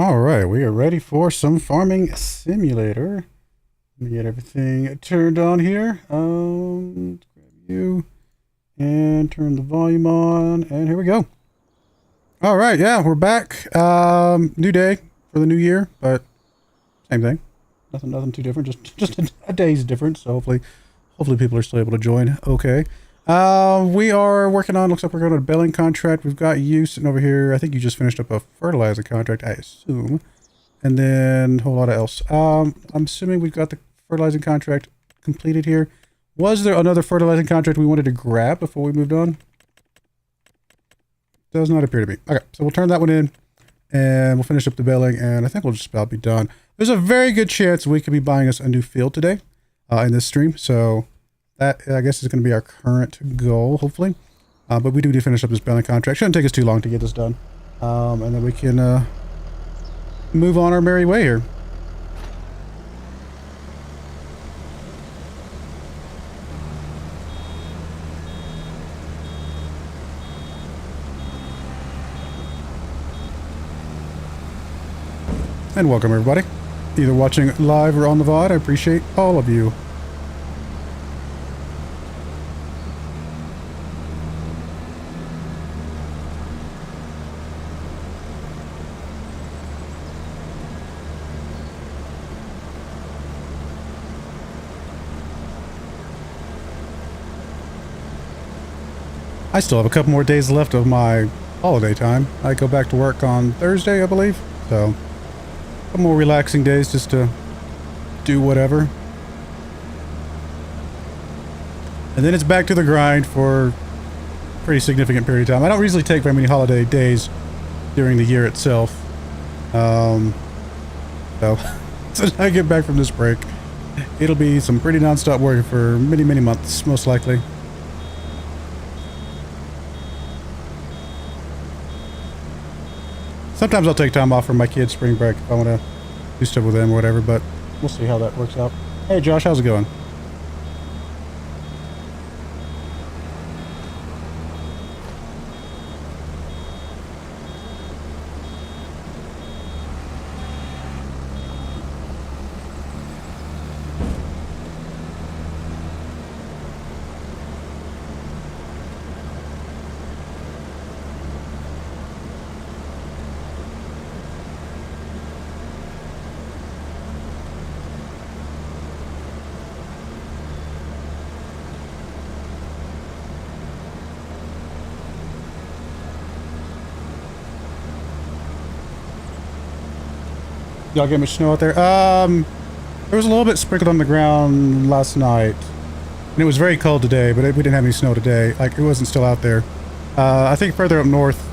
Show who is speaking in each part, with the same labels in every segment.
Speaker 1: All right, we are ready for some farming simulator. Let me get everything turned on here. Grab you and turn the volume on, and here we go. All right, yeah, we're back. New day for the new year, but same thing. Nothing too different. Just a day's difference. So hopefully people are still able to join. Okay. We are working on. Looks like we're going on a baling contract. We've got you sitting over here. I think you just finished up a fertilizer contract, I assume, and then a whole lot of else. I'm assuming we've got the fertilizing contract completed here. Was there another fertilizing contract we wanted to grab before we moved on? Does not appear to be. Okay, so we'll turn that one in, and we'll finish up the baling, and I think we'll just about be done. There's a very good chance we could be buying us a new field today in this stream, so that, I guess, is going to be our current goal, hopefully. But we do need to finish up this baling contract. Shouldn't take us too long to get this done. And then we can move on our merry way here. And welcome, everybody. Either watching live or on the VOD. I appreciate all of you. I still have a couple more days left of my holiday time. I go back to work on Thursday, I believe. So, a couple more relaxing days just to do whatever. And then it's back to the grind for a pretty significant period of time. I don't usually take very many holiday days during the year itself. So, I get back from this break, it'll be some pretty non-stop work for many, many months, most likely. Sometimes I'll take time off from my kids' spring break if I want to do stuff with them or whatever, but we'll see how that works out. Hey Josh, how's it going? Y'all get much snow out there? There was a little bit sprinkled on the ground last night. And it was very cold today, but we didn't have any snow today. Like, it wasn't still out there. I think further up north,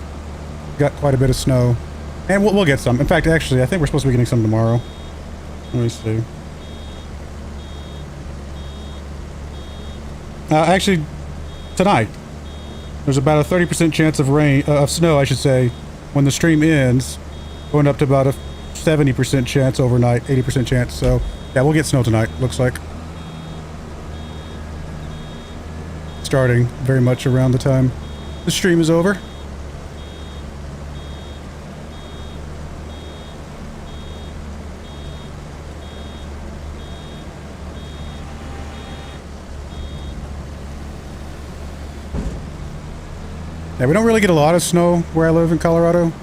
Speaker 1: got quite a bit of snow. And we'll get some. In fact, actually, I think we're supposed to be getting some tomorrow. Let me see. Actually, tonight. There's about a 30% chance of rain, of snow, I should say, when the stream ends. Going up to about a 70% chance overnight, 80% chance. So, yeah, we'll get snow tonight, looks like. Starting very much around the time the stream is over. Yeah, we don't really get a lot of snow where I live in Colorado.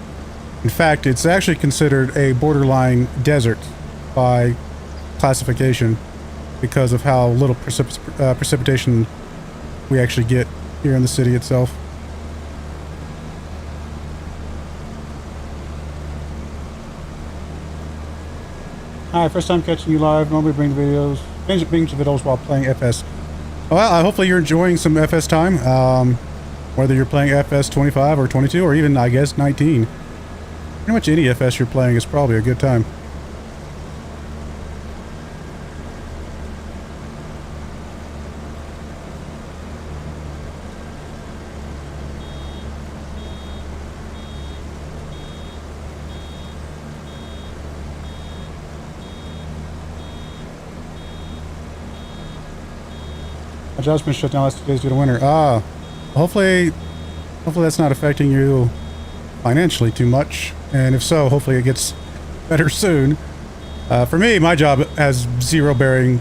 Speaker 1: In fact, it's actually considered a borderline desert by classification because of how little precipitation we actually get here in the city itself. Hi, first time catching you live. Normally bring the videos while playing FS. Well, hopefully you're enjoying some FS time. Whether you're playing FS25 or 22 or even, I guess, 19. Pretty much any FS you're playing is probably a good time. My job's been shut down last 2 days due to winter. Hopefully that's not affecting you financially too much. And if so, hopefully it gets better soon. For me, my job has zero bearing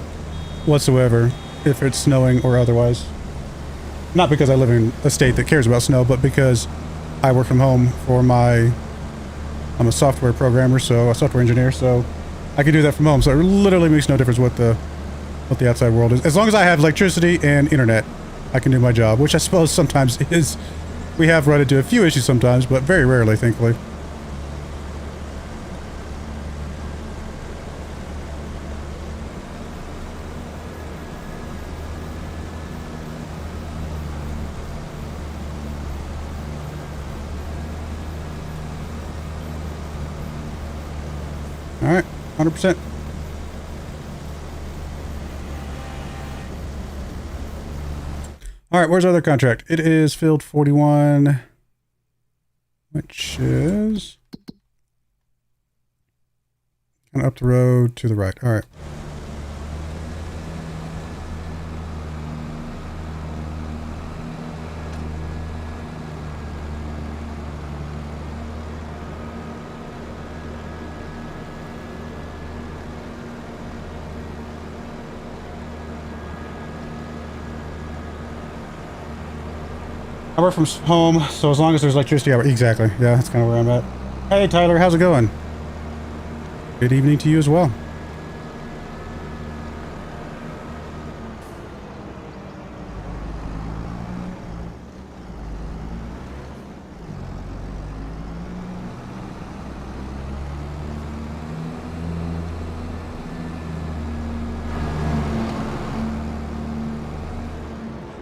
Speaker 1: whatsoever if it's snowing or otherwise. Not because I live in a state that cares about snow, but because I work from home for I'm a software programmer, so a software engineer, so I can do that from home. So it literally makes no difference what the outside world is. As long as I have electricity and internet, I can do my job, which I suppose sometimes is. We have run into a few issues sometimes, but very rarely, thankfully. All right, 100%. All right, where's our other contract? It is field 41, which is kind of up the road to the right. All right. I work from home, so as long as there's electricity, exactly. Yeah, that's kind of where I'm at. Hey, Tyler, how's it going? Good evening to you as well.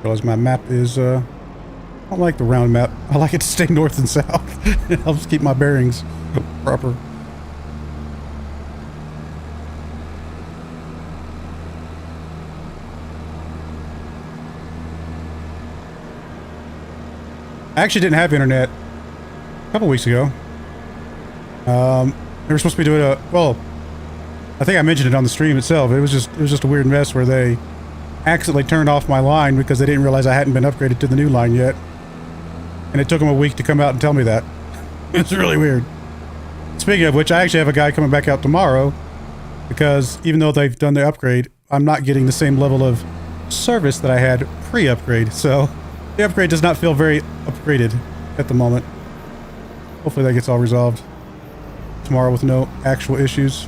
Speaker 1: Realize my map is, I don't like the round map. I like it to stay north and south. It helps keep my bearings proper. I actually didn't have internet a couple weeks ago. They were supposed to be doing well, I think I mentioned it on the stream itself. It was just a weird mess where they accidentally turned off my line because they didn't realize I hadn't been upgraded to the new line yet. And it took them a week to come out and tell me that. It's really weird. Speaking of which, I actually have a guy coming back out tomorrow because even though they've done the upgrade, I'm not getting the same level of service that I had pre-upgrade. So the upgrade does not feel very upgraded at the moment. Hopefully that gets all resolved tomorrow with no actual issues.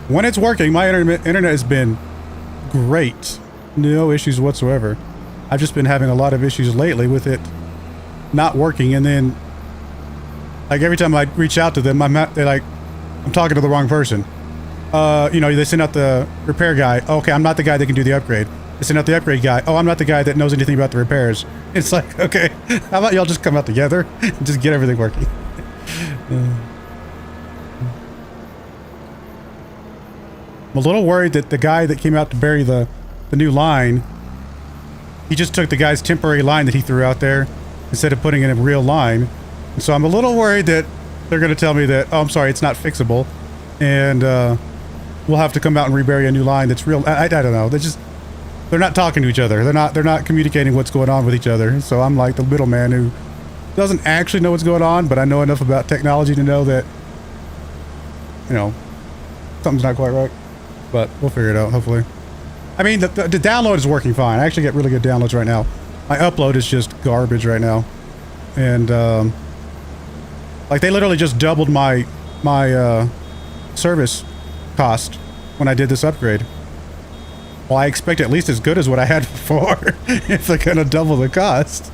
Speaker 1: When it's working, my internet has been great. No issues whatsoever. I've just been having a lot of issues lately with it not working, and then like every time I reach out to them, they're like, I'm talking to the wrong person. You know, they send out the repair guy. Okay, I'm not the guy that can do the upgrade. They send out the upgrade guy. Oh, I'm not the guy that knows anything about the repairs. It's like, okay, how about y'all just come out together and just get everything working? I'm a little worried that the guy that came out to bury the new line, he just took the guy's temporary line that he threw out there instead of putting in a real line. And so I'm a little worried that they're going to tell me that, oh, I'm sorry, it's not fixable. And we'll have to come out and rebury a new line that's real. I don't know. They're not talking to each other. They're not communicating what's going on with each other. So I'm like the middleman who doesn't actually know what's going on, but I know enough about technology to know that, you know, something's not quite right. But we'll figure it out, hopefully. I mean, the download is working fine. I actually get really good downloads right now. My upload is just garbage right now. And, like, they literally just doubled my service cost when I did this upgrade. Well, I expect at least as good as what I had before, if they're gonna double the cost.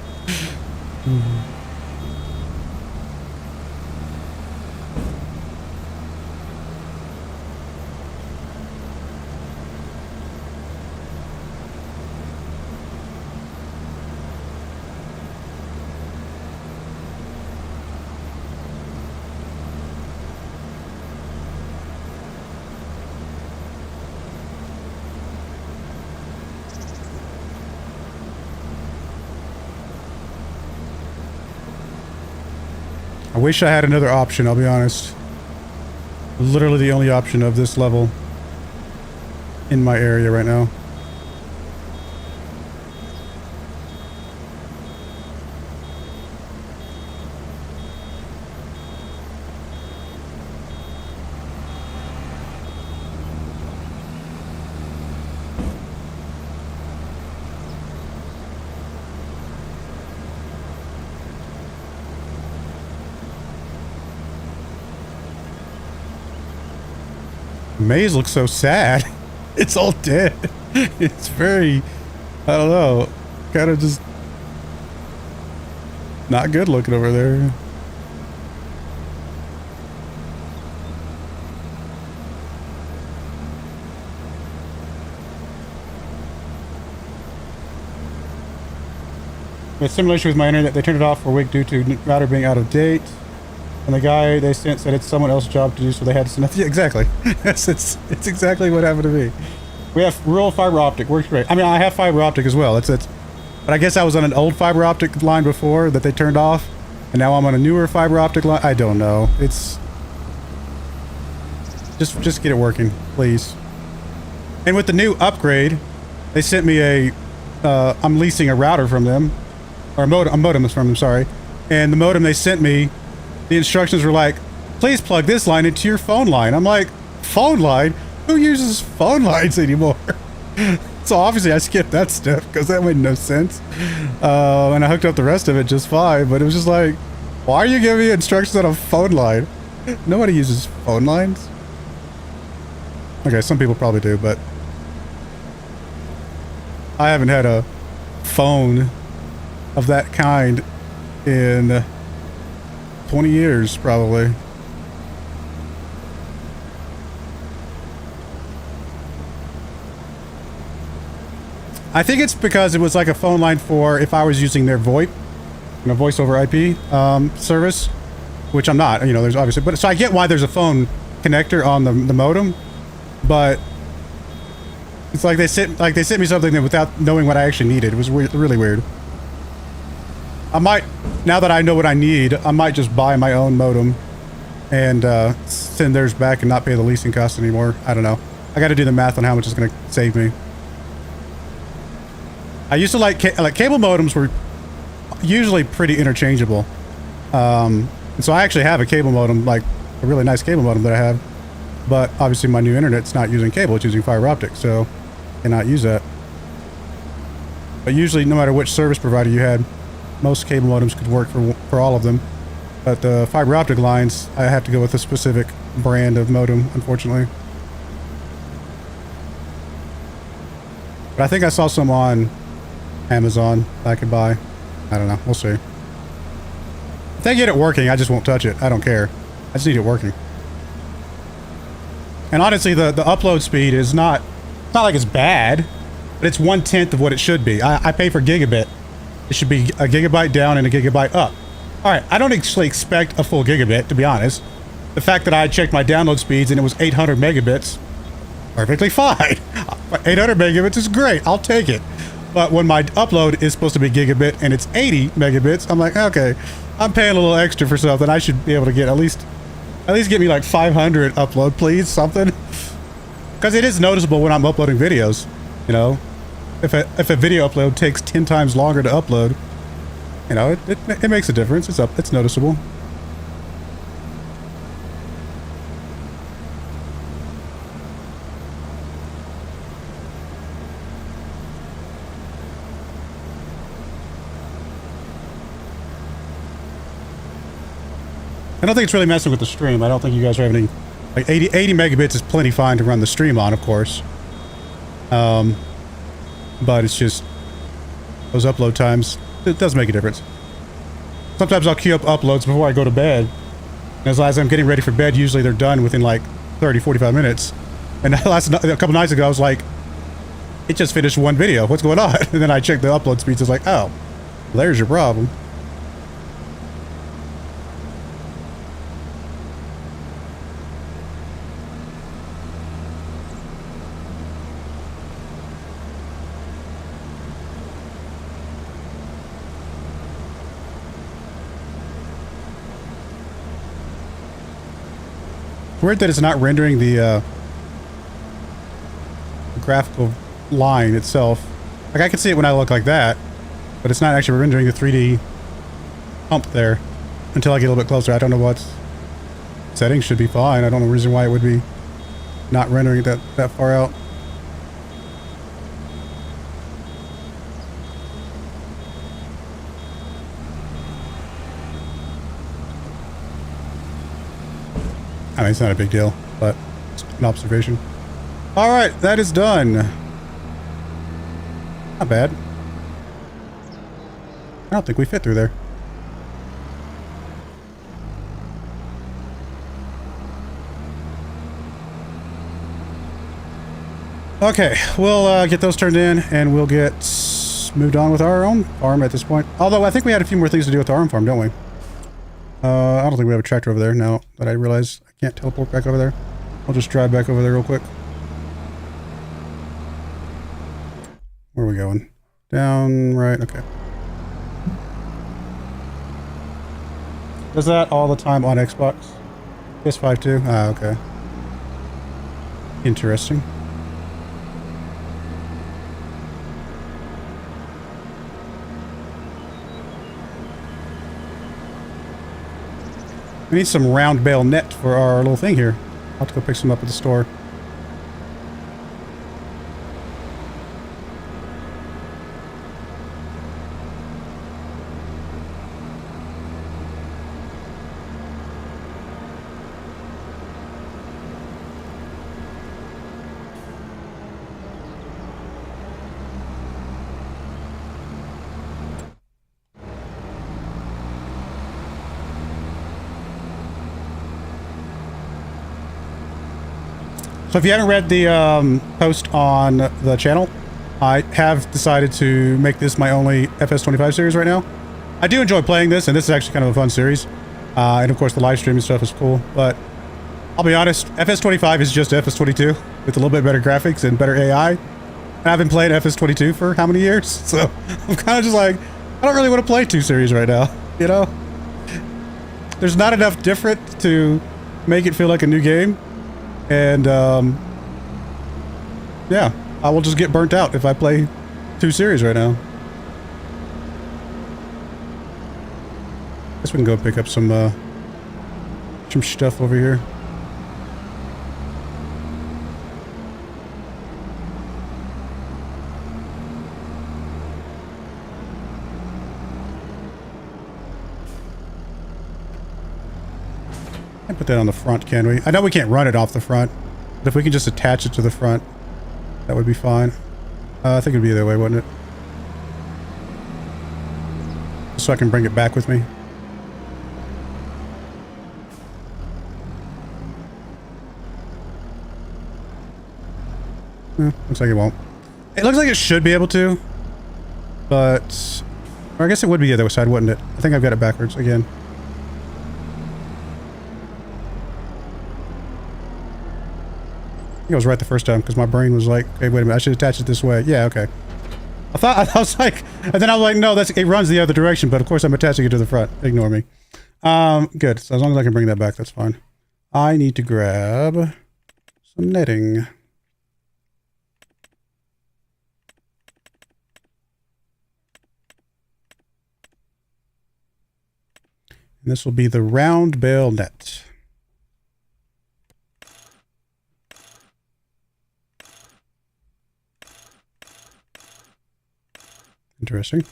Speaker 1: I wish I had another option, I'll be honest. Literally the only option of this level in my area right now. maze looks so sad. It's all dead. It's very, I don't know, kind of just not good looking over there. With simulation with my internet, they turned it off for a week due to router being out of date. And the guy they sent said it's someone else's job to do, so they had to send it. Yeah, exactly. it's exactly what happened to me. We have rural fiber optic, works great. I mean, I have fiber optic as well. It's but I guess I was on an old fiber optic line before that they turned off, and now I'm on a newer fiber optic line. I don't know. It's just get it working, please. And with the new upgrade, they sent me a. I'm leasing a router from them, or a modem from them. Sorry, and the modem they sent me. The instructions were like, please plug this line into your phone line. I'm like, phone line? Who uses phone lines anymore? So obviously I skipped that step because that made no sense. And I hooked up the rest of it just fine, but it was just like, why are you giving me instructions on a phone line? Nobody uses phone lines. Okay, some people probably do, but I haven't had a phone of that kind in 20 years, probably. I think it's because it was like a phone line for if I was using their VoIP, voice over IP service, which I'm not. You know, there's obviously, but so I get why there's a phone connector on the modem, but it's like they sent me something that without knowing what I actually needed. It was really weird. I might, now that I know what I need, I might just buy my own modem and send theirs back and not pay the leasing cost anymore. I don't know. I got to do the math on how much it's going to save me. I used to like cable modems were usually pretty interchangeable. And so I actually have a cable modem, like a really nice cable modem that I have. But obviously my new internet's not using cable, it's using fiber optic, so I cannot use that. But usually, no matter which service provider you had, most cable modems could work for all of them. But the fiber optic lines, I have to go with a specific brand of modem, unfortunately. But I think I saw some on Amazon that I could buy. I don't know. We'll see. If they get it working, I just won't touch it. I don't care. I just need it working. And honestly, the upload speed is not like it's bad, but it's 1/10 of what it should be. I pay for gigabit. It should be a gigabyte down and a gigabyte up. All right, I don't actually expect a full gigabit, to be honest. The fact that I checked my download speeds and it was 800 megabits, perfectly fine. 800 megabits is great. I'll take it. But when my upload is supposed to be gigabit and it's 80 megabits, I'm like, okay, I'm paying a little extra for something. I should be able to get at least get me like 500 upload, please, something. Because it is noticeable when I'm uploading videos, you know. If a video upload takes 10 times longer to upload, you know, it makes a difference. It's noticeable. I don't think it's really messing with the stream. I don't think you guys are having any, like 80 megabits is plenty fine to run the stream on, of course. But it's just those upload times, it does make a difference. Sometimes I'll queue up uploads before I go to bed. And as I'm getting ready for bed, usually they're done within like 30, 45 minutes. And a couple nights ago, I was like, it just finished one video. What's going on? And then I checked the upload speeds. It's like, oh, there's your problem. Weird that it's not rendering the graphical line itself. Like I can see it when I look like that, but it's not actually rendering the 3D hump there until I get a little bit closer. I don't know what settings should be fine. I don't know the reason why it would be not rendering it that far out. I mean, it's not a big deal, but An observation. All right, that is done. Not bad. I don't think we fit through there. Okay, we'll get those turned in, and we'll get moved on with our own farm at this point. Although I think we had a few more things to do with our own farm, don't we? I don't think we have a tractor over there now that I realize I can't teleport back over there. I'll just drive back over there real quick. Where are we going? Down, right, okay. Does that all the time on Xbox? PS5 too? Ah, okay. Interesting. We need some round bale net for our little thing here. I'll have to go pick some up at the store. So if you haven't read the post on the channel, I have decided to make this my only FS25 series right now. I do enjoy playing this, and this is actually kind of a fun series. And of course the live streaming stuff is cool, but I'll be honest, FS25 is just FS22 with a little bit better graphics and better AI. And I've been playing FS22 for how many years? So I'm kind of just like, I don't really want to play two series right now, you know? There's not enough different to make it feel like a new game. And, yeah, I will just get burnt out if I play two series right now. Guess we can go pick up some stuff over here. Can't put that on the front, can we? I know we can't run it off the front, but if we can just attach it to the front, that would be fine. I think it'd be the other way, wouldn't it? So I can bring it back with me. Looks like it won't. It looks like it should be able to, but... Or I guess it would be the other side, wouldn't it? I think I've got it backwards again. I think I was right the first time because my brain was like, okay, wait a minute, I should attach it this way. Yeah, okay. I was like, and then I was like, no, it runs the other direction, but of course I'm attaching it to the front. Ignore me. Good. So as long as I can bring that back, that's fine. I need to grab some netting. And this will be the round bale net. Interesting.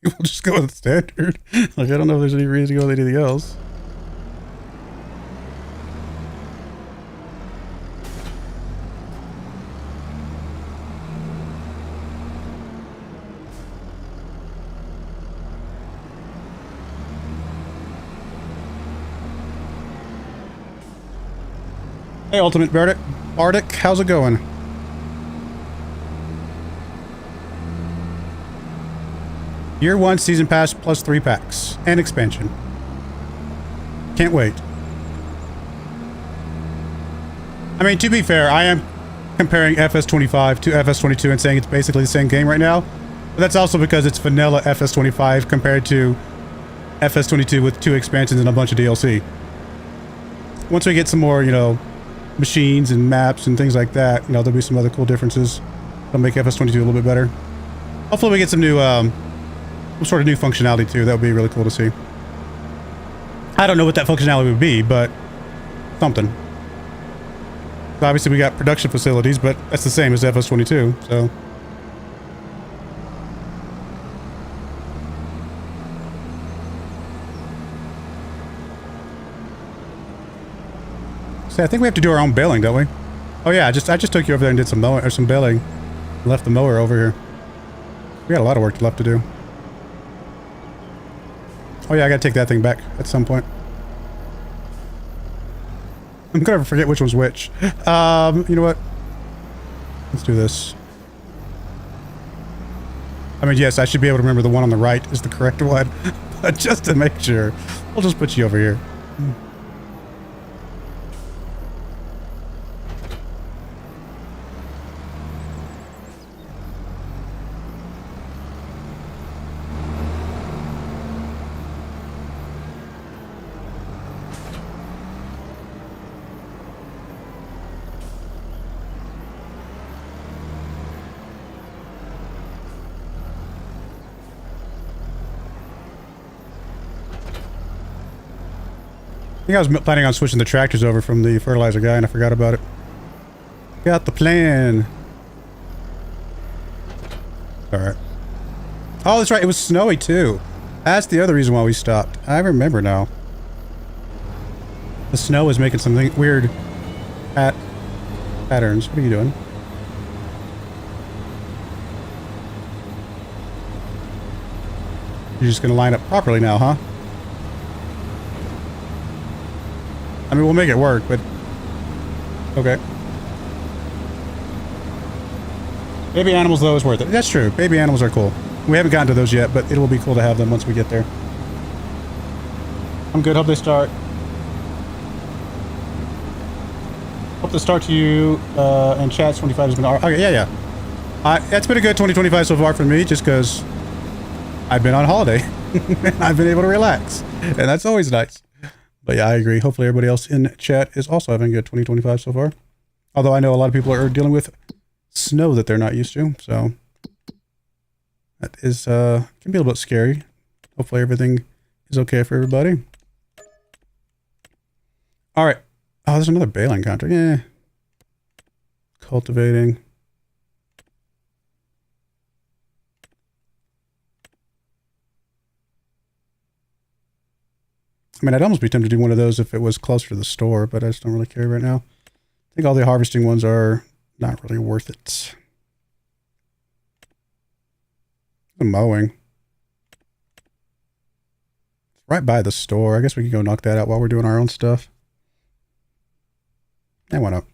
Speaker 1: We'll just go with standard. Like, I don't know if there's any reason to go with anything else. Hey, Ultimate Bardic, how's it going? Year 1 season pass plus 3 packs and expansion. Can't wait. I mean, to be fair, I am comparing FS25 to FS22 and saying it's basically the same game right now. But that's also because it's vanilla FS25 compared to FS22 with 2 expansions and a bunch of DLC. Once we get some more, you know, machines and maps and things like that, you know, there'll be some other cool differences that'll make FS22 a little bit better. Hopefully we get some new, some sort of new functionality too. That would be really cool to see. I don't know what that functionality would be, but something. Obviously we got production facilities, but that's the same as FS22, so. say, I think we have to do our own baling, don't we? Oh yeah, I just took you over there and did some mowing or some baling. Left the mower over here. We got a lot of work left to do. Oh yeah, I gotta take that thing back at some point. I'm gonna forget which one's which. You know what? Let's do this. I mean, yes, I should be able to remember the one on the right is the correct one. But just to make sure, we'll just put you over here. I think I was planning on switching the tractors over from the fertilizer guy and I forgot about it. Got the plan. Alright. Oh, that's right. It was snowy too. That's the other reason why we stopped. I remember now. The snow was making some weird patterns. What are you doing? You're just gonna line up properly now, huh? I mean, we'll make it work, but... Okay. Baby animals, though, is worth it. That's true. Baby animals are cool. We haven't gotten to those yet, but it will be cool to have them once we get there. I'm good. Hope they start. Hope the start to you and chat's 25 has been... Okay, yeah. It's been a good 2025 so far for me, just because I've been on holiday. And I've been able to relax. And that's always nice. But yeah, I agree. Hopefully everybody else in chat is also having a good 2025 so far. Although I know a lot of people are dealing with snow that they're not used to, so that is can be a little bit scary. Hopefully everything is okay for everybody. All right. Oh, there's another baling contract. Yeah. Cultivating. I mean, I'd almost be tempted to do one of those if it was closer to the store, but I just don't really care right now. I think all the harvesting ones are not really worth it. The mowing. It's right by the store. I guess we can go knock that out while we're doing our own stuff. And why not?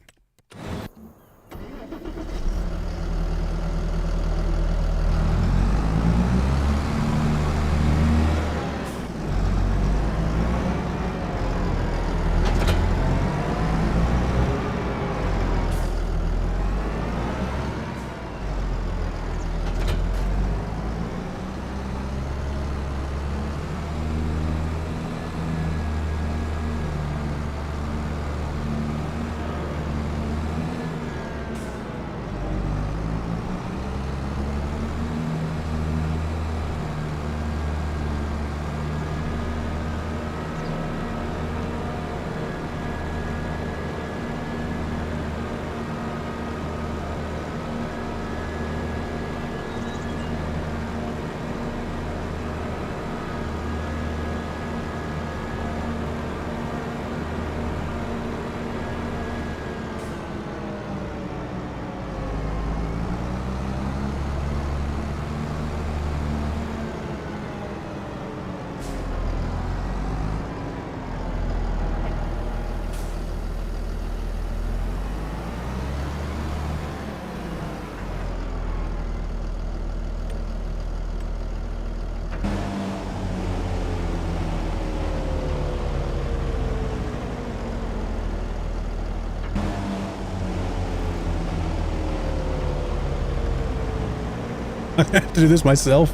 Speaker 1: I have to do this myself.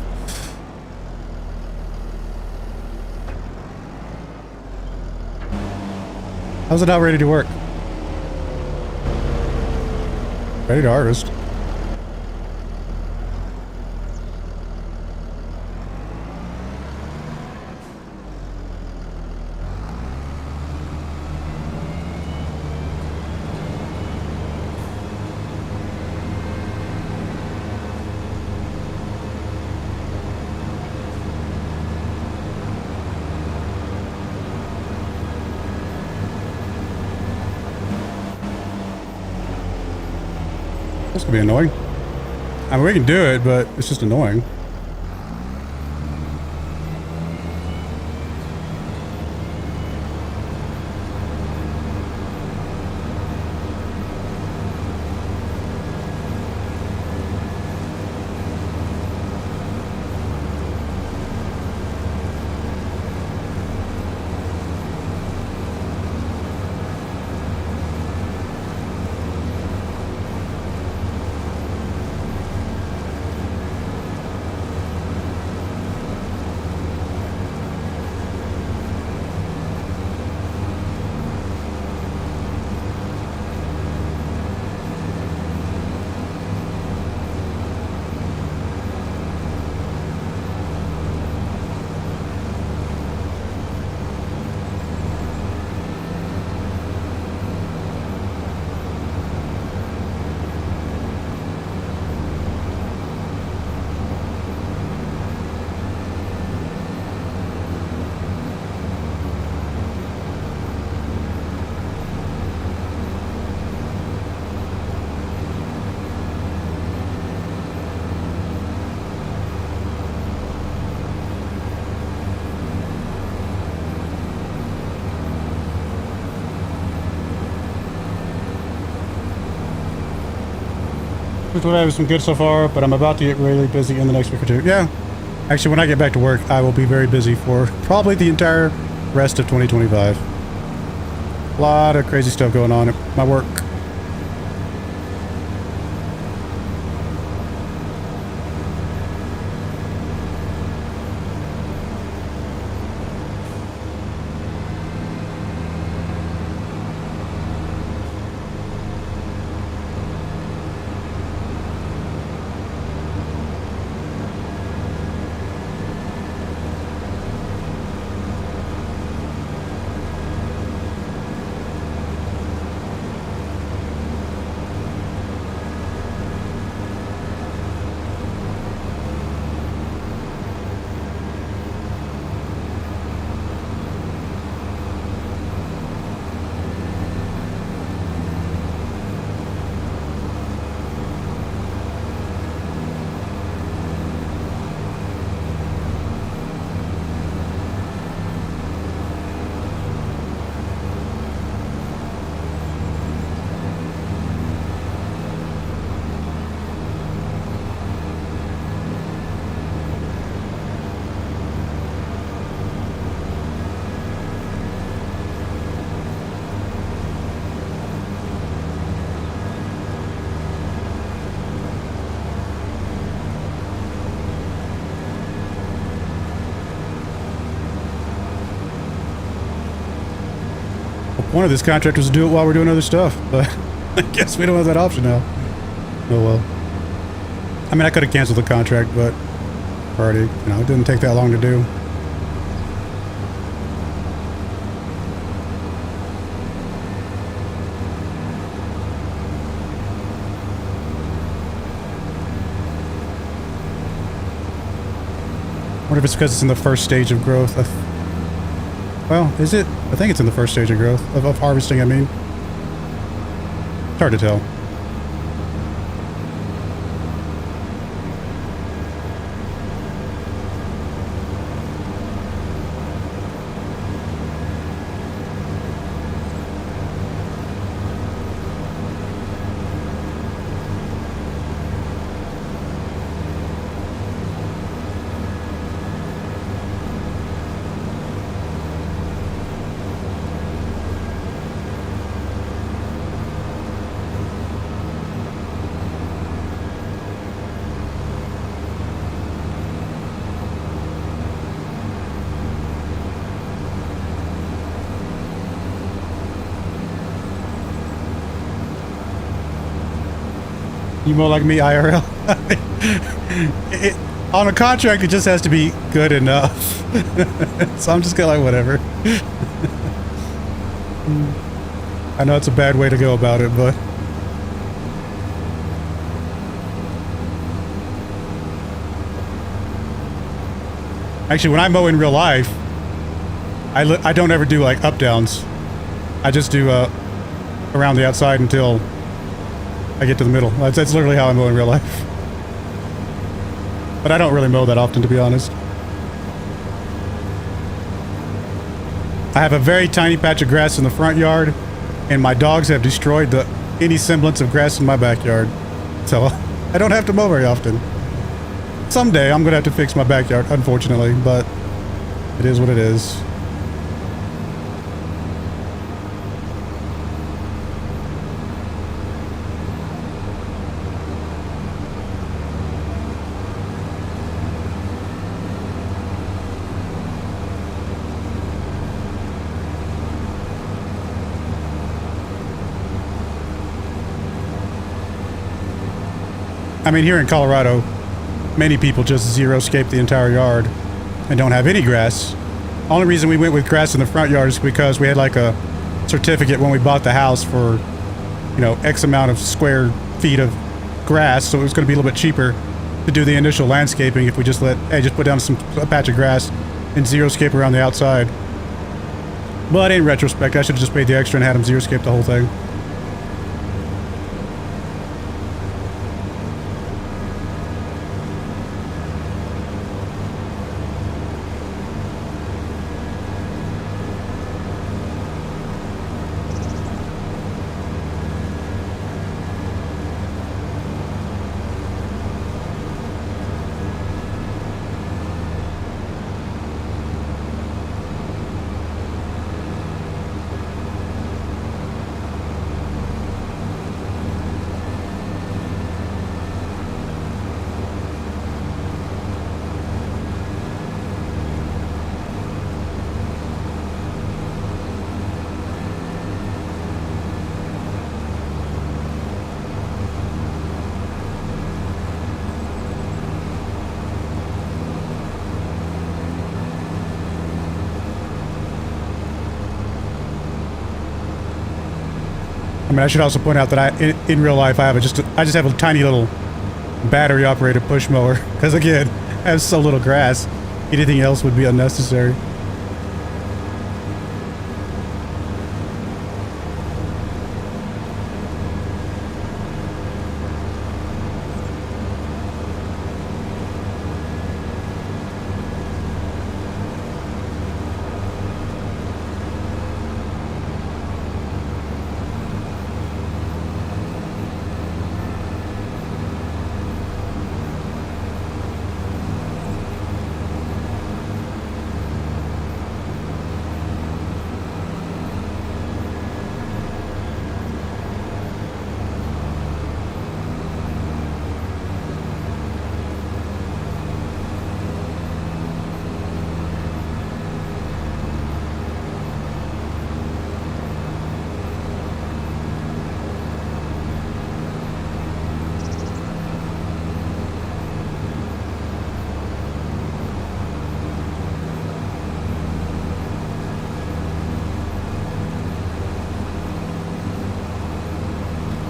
Speaker 1: How's it not ready to work? Ready to harvest. This could be annoying. I mean, we can do it, but it's just annoying. Which would have some good so far, but I'm about to get really busy in the next week or two. Yeah. Actually, when I get back to work, I will be very busy for probably the entire rest of 2025. A lot of crazy stuff going on at my work. One of this contract was to do it while we're doing other stuff, but I guess we don't have that option now. Oh well. I mean, I could have canceled the contract, but already, you know, it didn't take that long to do. I wonder if it's because it's in the first stage of growth. Well, is it? I think it's in the first stage of growth. Of harvesting, I mean. It's hard to tell. You more like me, IRL. On a contract, it just has to be good enough. So I'm just kind of like, whatever. I know it's a bad way to go about it, but... Actually, when I mow in real life, I don't ever do, like, up-downs. I just do, around the outside until I get to the middle. That's literally how I mow in real life. But I don't really mow that often, to be honest. I have a very tiny patch of grass in the front yard, and my dogs have destroyed any semblance of grass in my backyard. So I don't have to mow very often. Someday I'm going to have to fix my backyard, unfortunately, but it is what it is. I mean, here in Colorado, many people just zero-scape the entire yard and don't have any grass. Only reason we went with grass in the front yard is because we had like a certificate when we bought the house for, you know, X amount of square feet of grass, so it was going to be a little bit cheaper to do the initial landscaping if we just just put down a patch of grass and zero-scape around the outside. But in retrospect, I should have just paid the extra and had them zero-scape the whole thing. I mean, I should also point out that in real life, I just have a tiny little battery-operated push mower. Because again, I have so little grass, anything else would be unnecessary.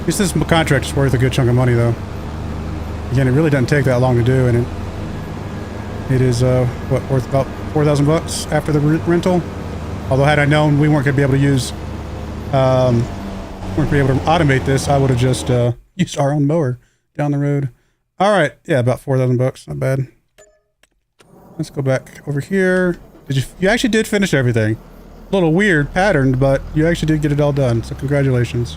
Speaker 1: This contract is worth a good chunk of money, though. Again, it really doesn't take that long to do, and it is what, worth about $4,000 after the rental. Although, had I known we weren't going to be able to use, weren't going to be able to automate this, I would have just used our own mower down the road. All right, yeah, about $4,000, not bad. Let's go back over here. You actually did finish everything? A little weird patterned, but you actually did get it all done. So congratulations.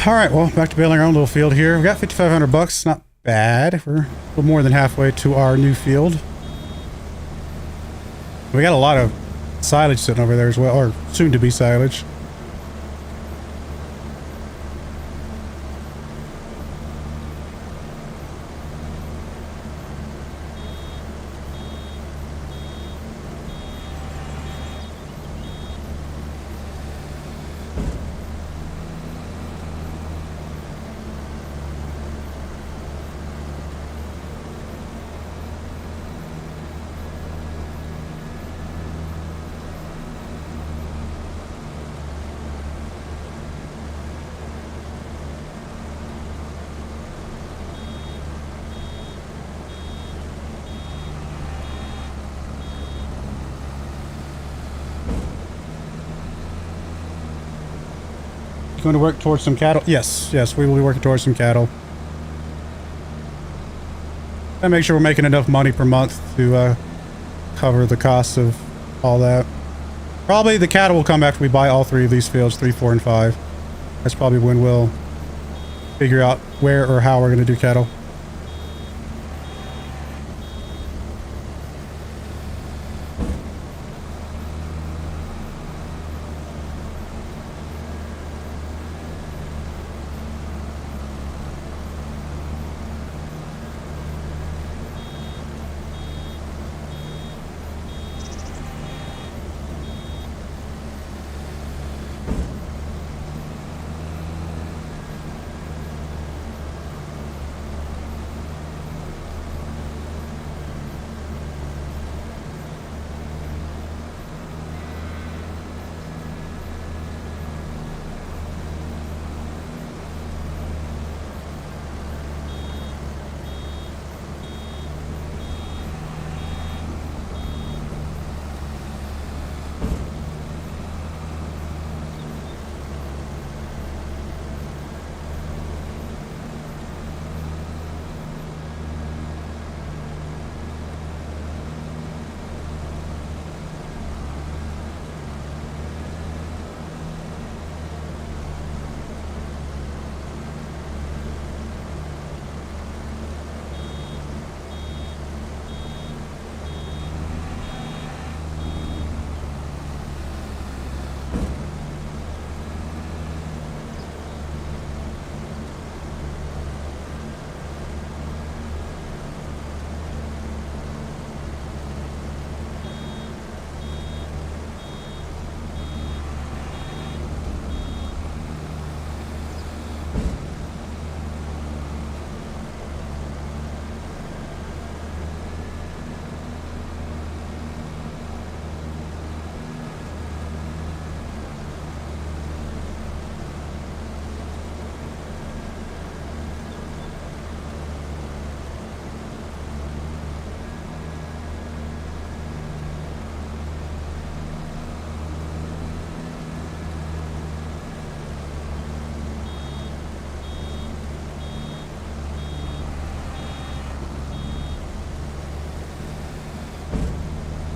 Speaker 1: All right, well, back to building our own little field here. We got 5,500 bucks. Not bad. We're a little more than halfway to our new field. We got a lot of silage sitting over there as well, or soon to be silage. Going to work towards some cattle? Yes, we will be working towards some cattle. And make sure we're making enough money per month to cover the cost of all that. Probably the cattle will come after we buy all 3 of these fields, 3, 4, and 5. That's probably when we'll figure out where or how we're going to do cattle.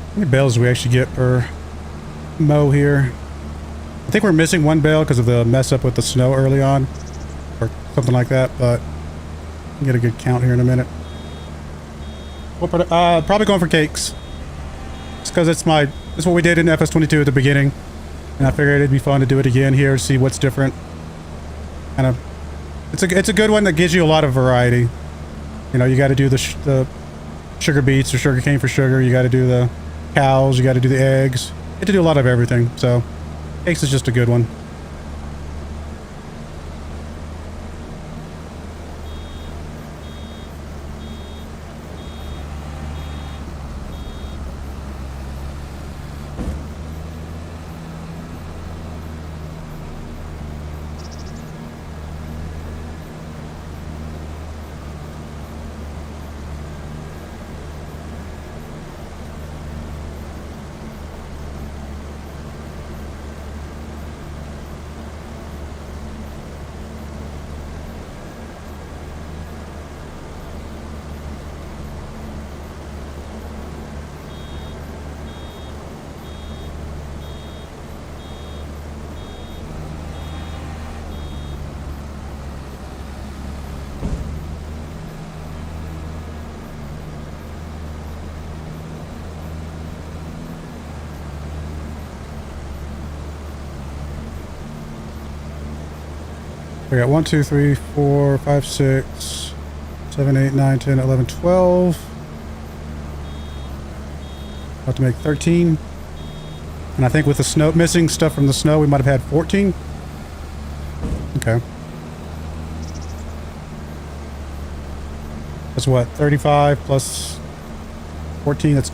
Speaker 1: How many bales do we actually get per mow here? I think we're missing 1 bale because of the mess up with the snow early on, or something like that, but we'll get a good count here in a minute. Probably going for cakes. Just because it's what we did in FS22 at the beginning, and I figured it'd be fun to do it again here, see what's different. Kind of, it's a good one that gives you a lot of variety. You know, you got to do the sugar beets or sugar cane for sugar. You got to do the cows. You got to do the eggs. You have to do a lot of everything. So, cakes is just a good one. We got 1, 2, 3, 4, 5, 6, 7, 8, 9, 10, 11, 12. About to make 13. And I think with the snow, missing stuff from the snow, we might have had 14. Okay. That's what, 35 plus 14, that's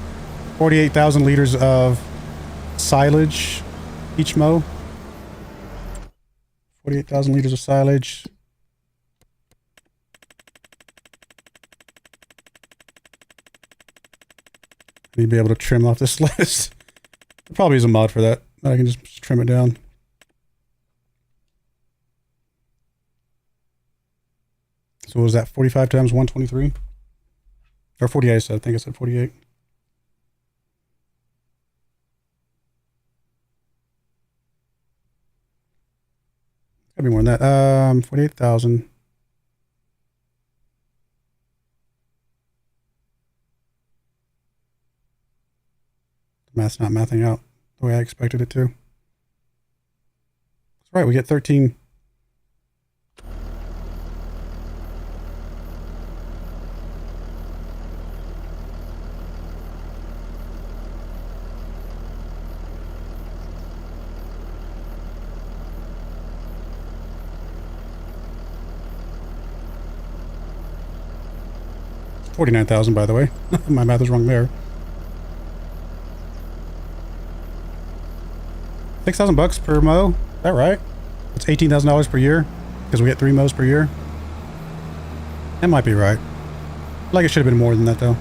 Speaker 1: 48,000 liters of silage each mow. 48,000 liters of silage. I need to be able to trim off this list. There probably is a mod for that. I can just trim it down. So what was that? 45 times 123? Or 48, I think I said 48. Gotta be more than that. 48,000. Math's not mathing out the way I expected it to. That's right, we get 13. $49,000, by the way. My math is wrong there. $6,000 per mow. Is that right? It's $18,000 per year because we get 3 mows per year. That might be right. I feel like it should have been more than that though.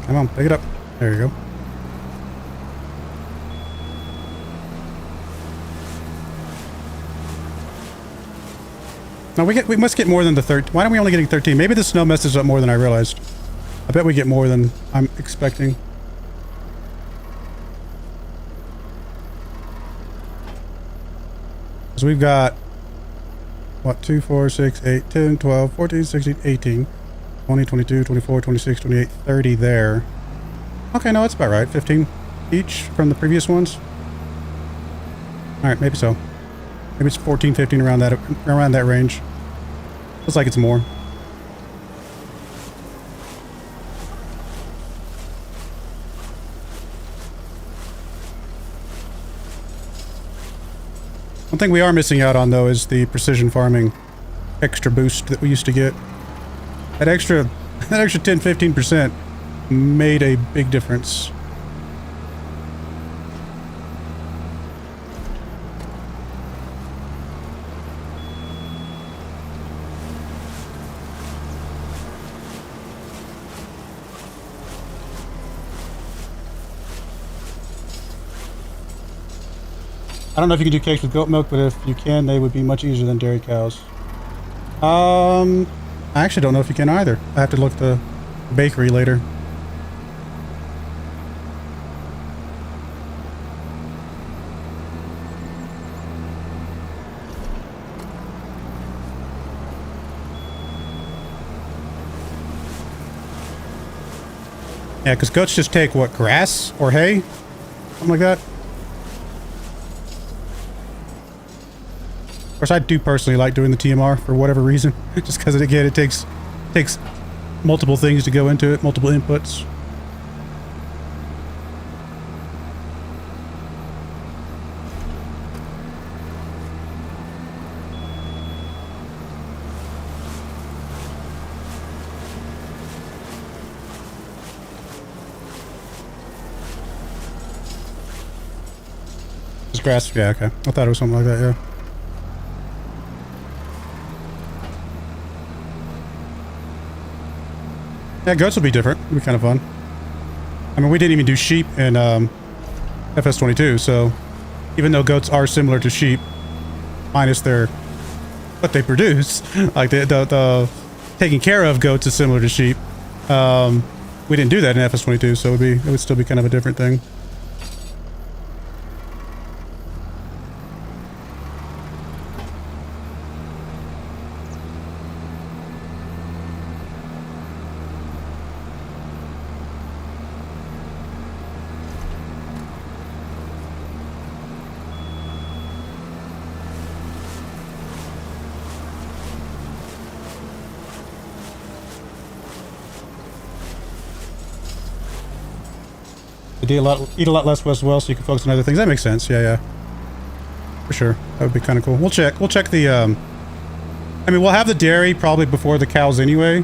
Speaker 1: Come on, pick it up. There you go. No, we must get more than the 13. Why are we only getting 13? Maybe the snow messes up more than I realized. I bet we get more than I'm expecting. So we've got what, 2, 4, 6, 8, 10, 12, 14, 16, 18. 20, 22, 24, 26, 28, 30 there. Okay, no, that's about right. 15 each from the previous ones. Alright, maybe so. Maybe it's 14, 15 around that range. Looks like it's more. One thing we are missing out on though is the precision farming extra boost that we used to get. That extra 10-15% made a big difference. I don't know if you can do cakes with goat milk, but if you can, they would be much easier than dairy cows. I actually don't know if you can either. I have to look at the bakery later. Yeah, because goats just take, what, grass or hay? Something like that. Of course, I do personally like doing the TMR for whatever reason. Just because, again, it takes multiple things to go into it, multiple inputs. Just grass? Yeah, okay. I thought it was something like that, yeah. Yeah, goats will be different. It'll be kind of fun. I mean, we didn't even do sheep in FS25, so even though goats are similar to sheep, minus their what they produce. Like the taking care of goats is similar to sheep. We didn't do that in FS22, so it would still be kind of a different thing. Eat a lot less as well, so you can focus on other things. That makes sense. Yeah, for sure. That would be kind of cool. We'll check the. I mean, we'll have the dairy probably before the cows anyway,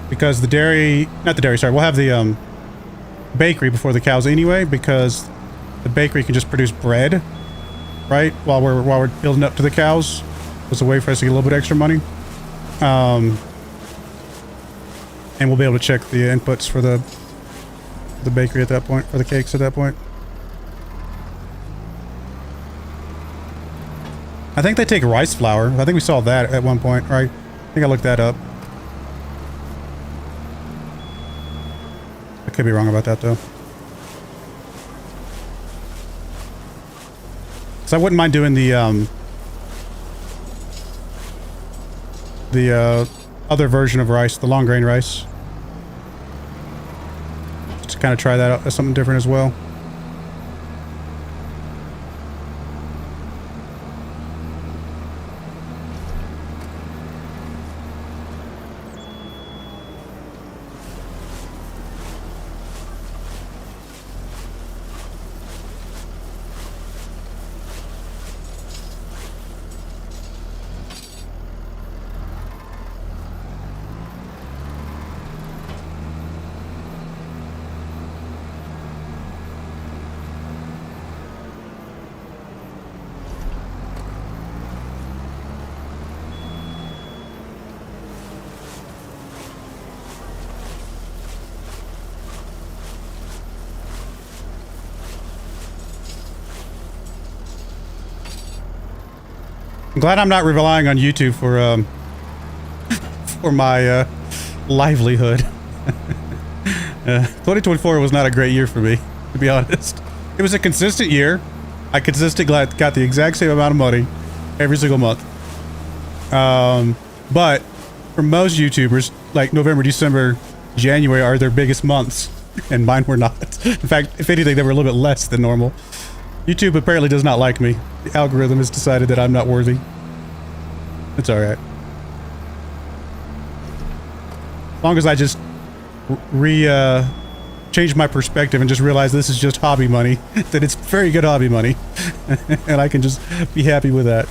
Speaker 1: because the dairy, not the dairy. Sorry, we'll have the bakery before the cows anyway, because the bakery can just produce bread, right? While we're building up to the cows, it's a way for us to get a little bit extra money. And we'll be able to check the inputs for the bakery at that point, for the cakes at that point. I think they take rice flour. I think we saw that at one point, right? I think I looked that up. I could be wrong about that though. So I wouldn't mind doing the other version of rice, the long grain rice. To kind of try that out as something different as well. I'm glad I'm not relying on YouTube for my livelihood. 2024 was not a great year for me, to be honest. It was a consistent year. I consistently got the exact same amount of money every single month. But for most YouTubers, like November, December, January are their biggest months, and mine were not. In fact, if anything, they were a little bit less than normal. YouTube apparently does not like me. The algorithm has decided that I'm not worthy. It's alright. As long as I just change my perspective and just realize this is just hobby money, that it's very good hobby money, and I can just be happy with that.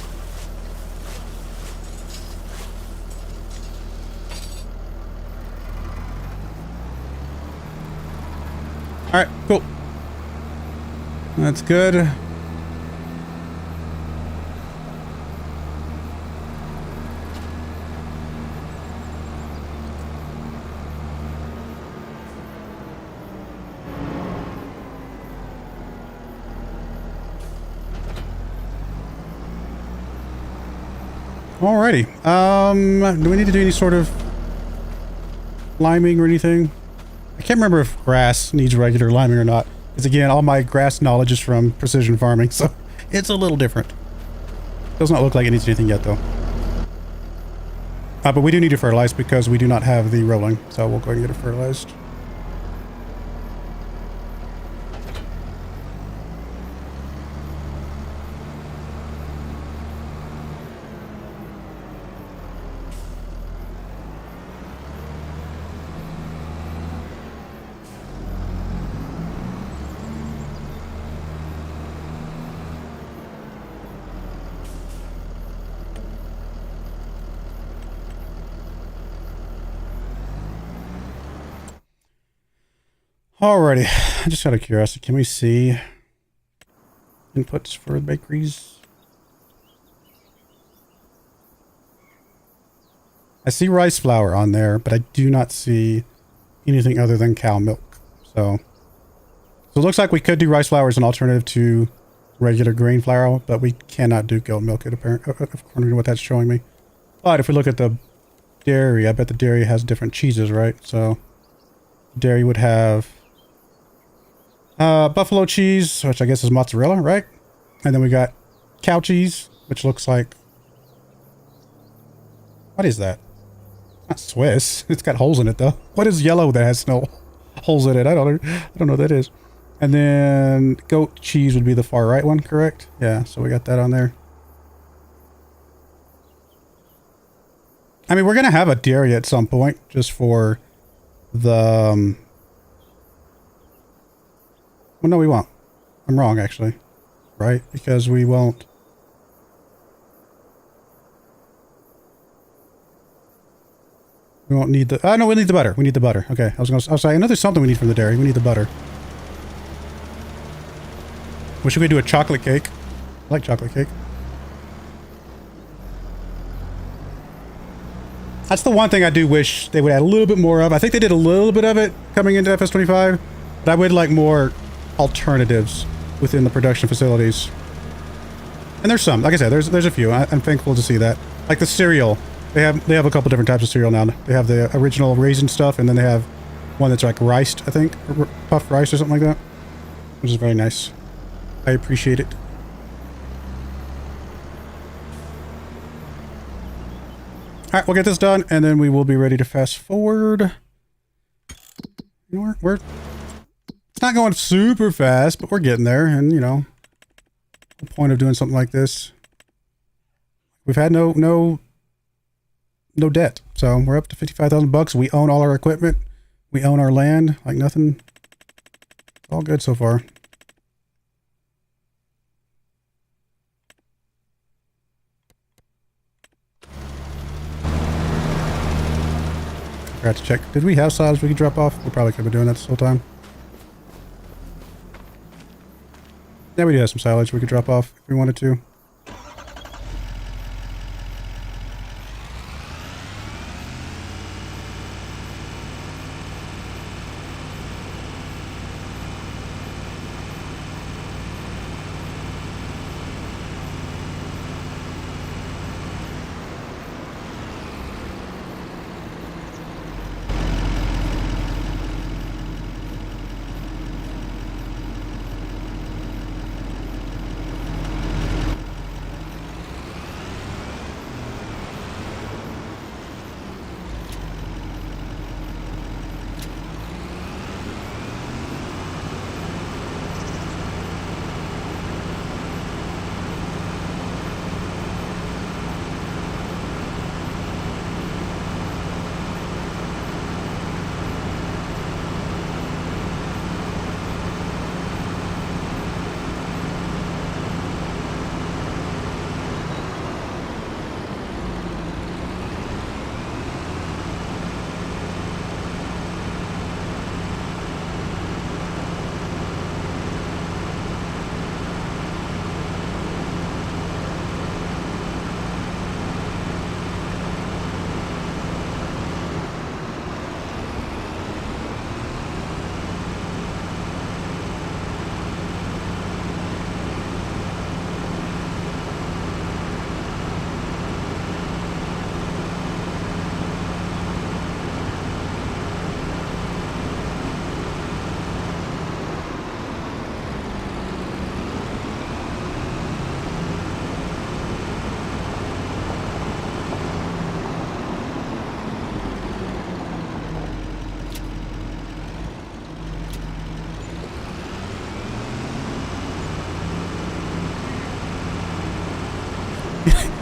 Speaker 1: Alright, cool. That's good. Alrighty. Do we need to do any sort of liming or anything? I can't remember if grass needs regular liming or not. Because again, all my grass knowledge is from precision farming, so it's a little different. Does not look like it needs anything yet, though. But we do need to fertilize because we do not have the rolling, so we'll go ahead and get it fertilized. Alrighty, just out of curiosity, can we see inputs for the bakeries? I see rice flour on there, but I do not see anything other than cow milk. So it looks like we could do rice flour as an alternative to regular grain flour, but we cannot do goat milk, according to what that's showing me. But if we look at the dairy, I bet the dairy has different cheeses, right? So dairy would have buffalo cheese, which I guess is mozzarella, right? And then we got cow cheese, which looks like... What is that? Not Swiss. It's got holes in it, though. What is yellow that has no holes in it? I don't know what that is. And then goat cheese would be the far right one, correct? Yeah, so we got that on there. I mean, we're going to have a dairy at some point, just for the... Well, no, we won't. I'm wrong, actually. Right? Because we won't... We won't need the... Oh, no, we need the butter. We need the butter. Okay, I was saying, I know there's something we need from the dairy. We need the butter. Wish we could do a chocolate cake. I like chocolate cake. That's the one thing I do wish they would add a little bit more of. I think they did a little bit of it coming into FS25, but I would like more alternatives within the production facilities. And there's some. Like I said, there's a few. I'm thankful to see that. Like the cereal. They have a couple different types of cereal now. They have the original raisin stuff, and then they have one that's like riced, I think. Or puffed rice or something like that. Which is very nice. I appreciate it. Alright, we'll get this done, and then we will be ready to fast forward. You know, we're it's not going super fast, but we're getting there, and you know, the point of doing something like this. We've had no debt, so we're up to $55,000. We own all our equipment. We own our land, like nothing. All good so far. Forgot to check. Did we have silage we could drop off? We probably could have been doing that this whole time. Yeah, we do have some silage we could drop off if we wanted to.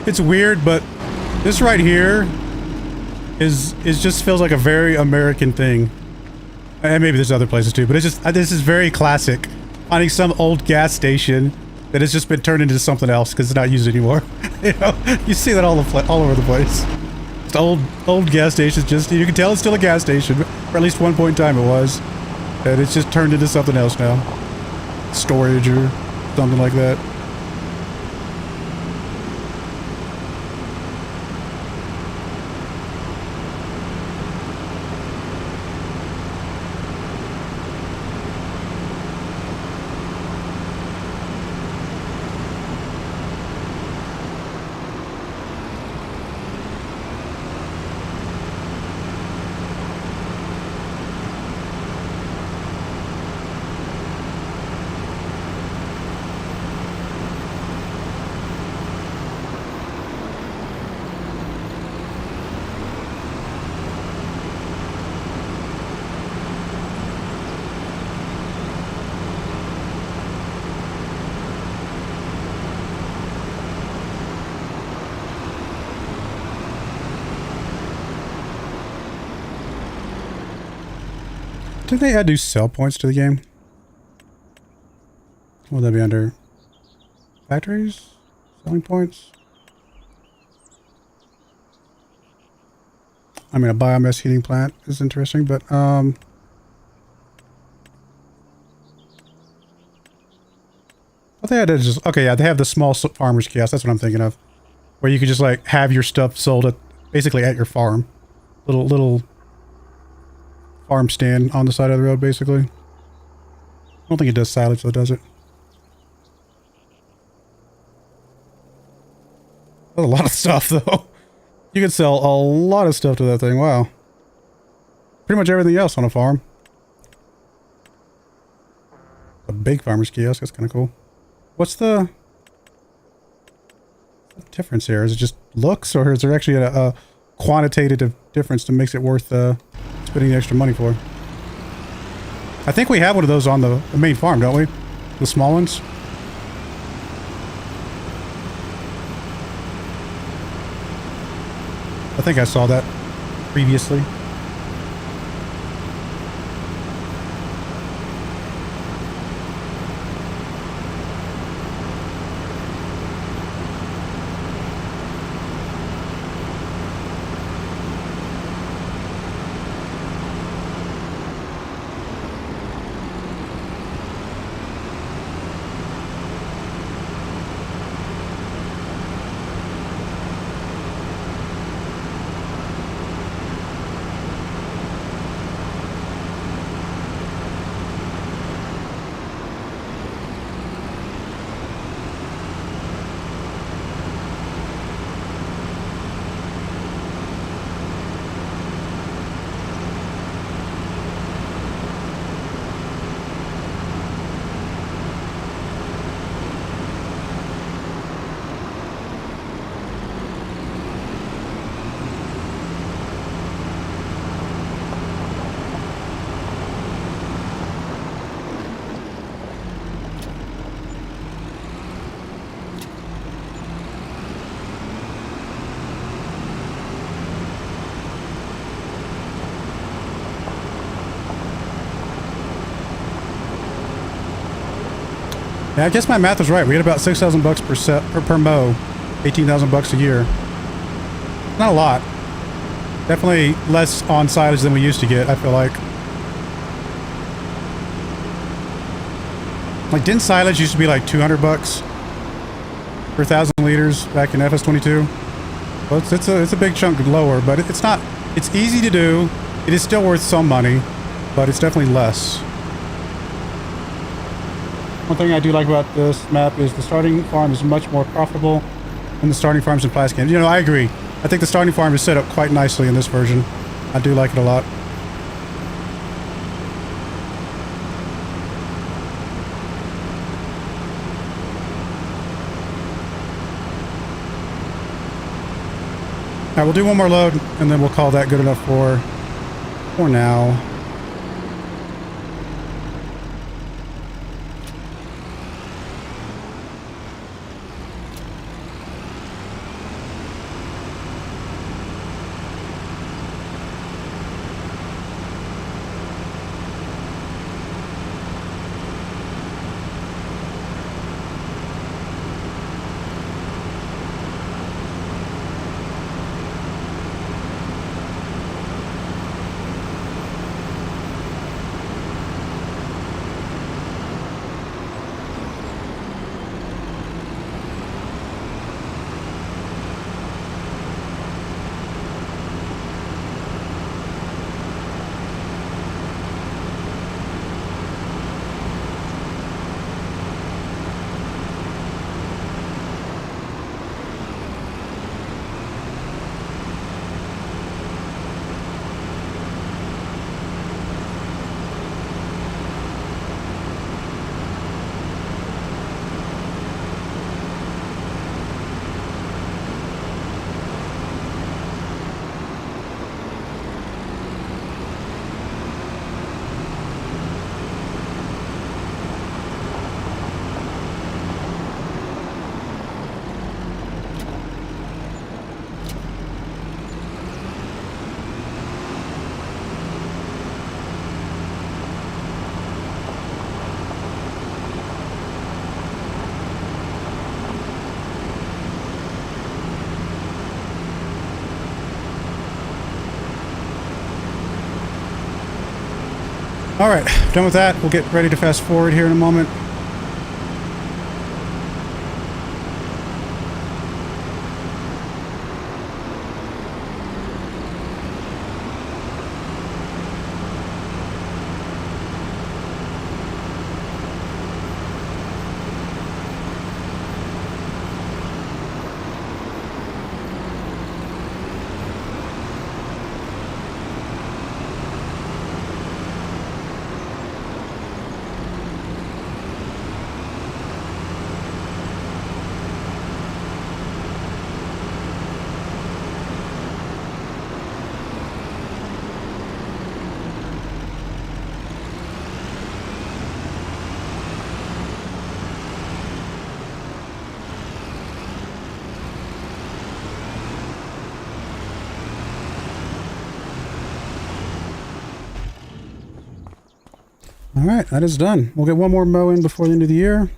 Speaker 1: It's weird, but this right here is just feels like a very American thing. And maybe there's other places too, but it's just this is very classic. Finding some old gas station that has just been turned into something else because it's not used anymore. You know, you see that all over the place. Just old gas stations. Just you can tell it's still a gas station, or at least one point in time it was, and it's just turned into something else now. Storage or something like that. Did they add new sell points to the game? What would that be under? Factories? Selling points? I mean, a biomass heating plant is interesting, but, I they had to just, okay, yeah, they have the small farmer's kiosk, that's what I'm thinking of. Where you could just, like, have your stuff sold at, basically at your farm. Little farm stand on the side of the road, basically. I don't think it does silage, though, does it? That's a lot of stuff, though. You could sell a lot of stuff to that thing. Wow. Pretty much everything else on a farm. A big farmer's kiosk. That's kind of cool. What's the difference here? Is it just looks, or is there actually a quantitative difference that makes it worth spending the extra money for? I think we have one of those on the main farm, don't we? The small ones? I think I saw that previously. Yeah, I guess my math was right. We had about 6,000 bucks per mow, 18,000 bucks a year. Not a lot. Definitely less on silage than we used to get, I feel like. Like, didn't silage used to be like 200 bucks per 1,000 liters back in FS25? Well, it's a big chunk lower, but it's not, it's easy to do. It is still worth some money, but it's definitely less. One thing I do like about this map is the starting farm is much more profitable than the starting farms in past games. You know, I agree. I think the starting farm is set up quite nicely in this version. I do like it a lot. Alright, we'll do one more load and then we'll call that good enough for now. All right, done with that. We'll get ready to fast forward here in a moment. All right, that is done. We'll get one more mow in before the end of the year.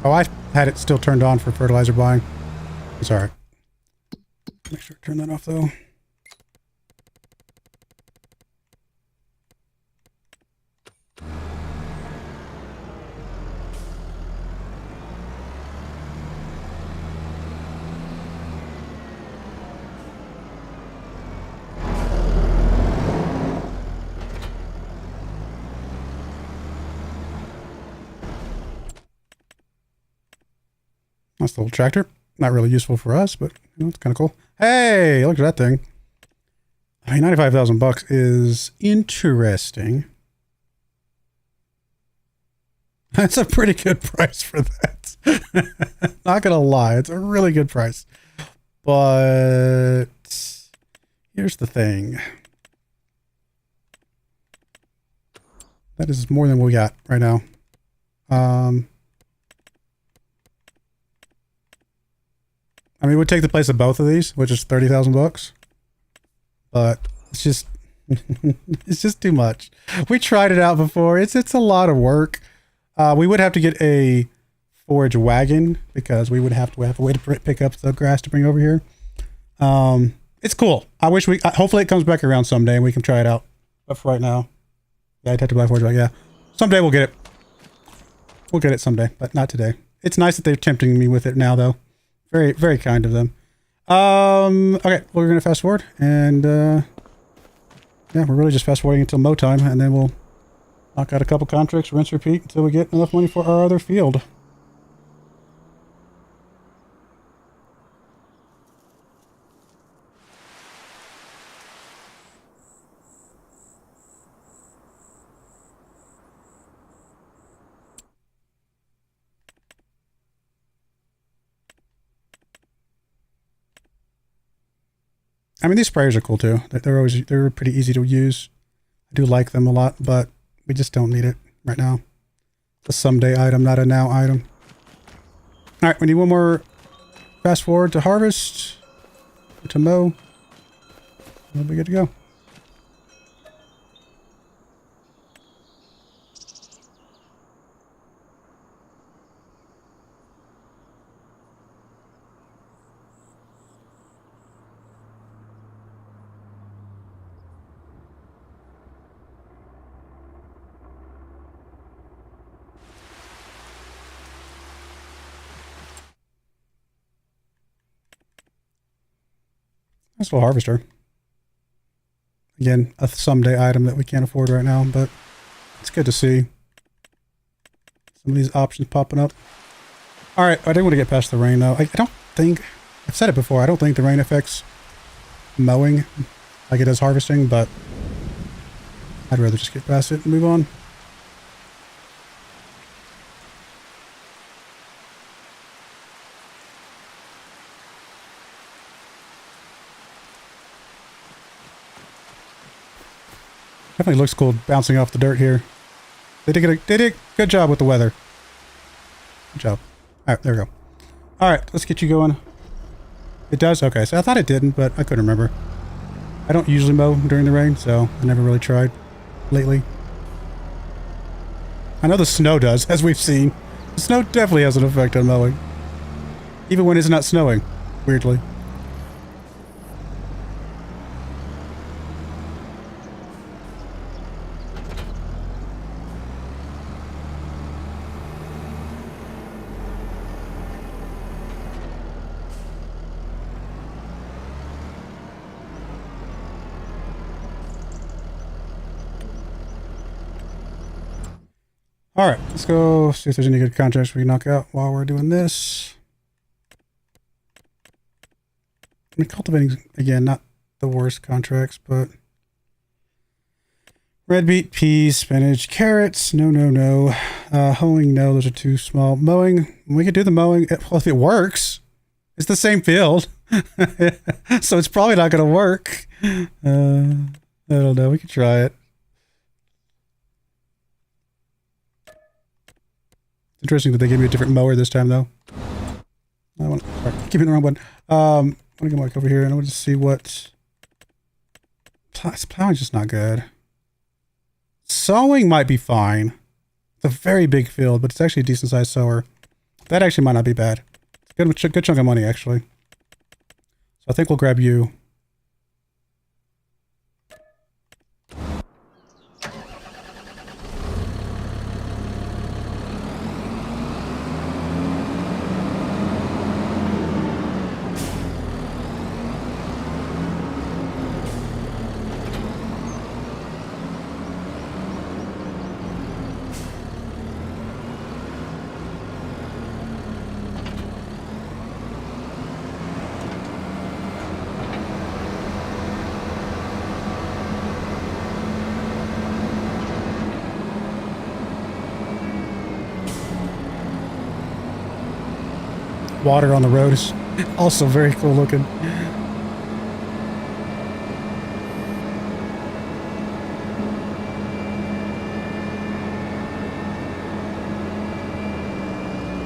Speaker 1: Oh, I had it still turned on for fertilizer buying. It's all right. Make sure to turn that off, though. Nice little tractor. Not really useful for us, but you know, it's kind of cool. Hey, look at that thing. I mean, 95,000 bucks is interesting. That's a pretty good price for that. Not gonna lie, it's a really good price. But here's the thing. That is more than we got right now. I mean, it would take the place of both of these, which is 30,000 bucks. But it's just, it's just too much. We tried it out before. It's a lot of work. We would have to get a forage wagon because we would have to have a way to pick up the grass to bring over here. It's cool. I wish hopefully it comes back around someday and we can try it out. But for right now, yeah, I'd have to buy a forage wagon. Yeah, someday we'll get it. We'll get it someday, but not today. It's nice that they're tempting me with it now, though. Very, very kind of them. Okay, we're going to fast forward. And, yeah, we're really just fast forwarding until mow time. And then we'll knock out a couple contracts, rinse, repeat until we get enough money for our other field. I mean, these sprayers are cool too. They're pretty easy to use. I do like them a lot, but we just don't need it right now. It's a someday item, not a now item. All right, we need one more fast forward to harvest, to mow. We'll be good to go. Nice little harvester. Again, a someday item that we can't afford right now, but it's good to see some of these options popping up. All right, I do want to get past the rain though. I don't think, I've said it before, I don't think the rain affects mowing like it does harvesting, but I'd rather just get past it and move on. Definitely looks cool bouncing off the dirt here. They did a good job with the weather. Good job. All right, there we go. All right, let's get you going. It does? Okay, so I thought it didn't, but I couldn't remember. I don't usually mow during the rain, so I never really tried lately. I know the snow does, as we've seen. The snow definitely has an effect on mowing. Even when it's not snowing, weirdly. All right, let's go see if there's any good contracts we can knock out while we're doing this. I mean, cultivating, again, not the worst contracts, but... Red beet, peas, spinach, carrots, no. Hoeing, no, those are too small. Mowing, we could do the mowing. Well, if it works, it's the same field. So it's probably not going to work. I don't know, we could try it. Interesting that they gave me a different mower this time, though. Sorry, keep it the wrong one. I'm gonna go back over here and I want to see what... Plowing's just not good. Sowing might be fine. It's a very big field, but it's actually a decent sized sower. That actually might not be bad. It's a good chunk of money, actually. So I think we'll grab you. Water on the road is also very cool looking.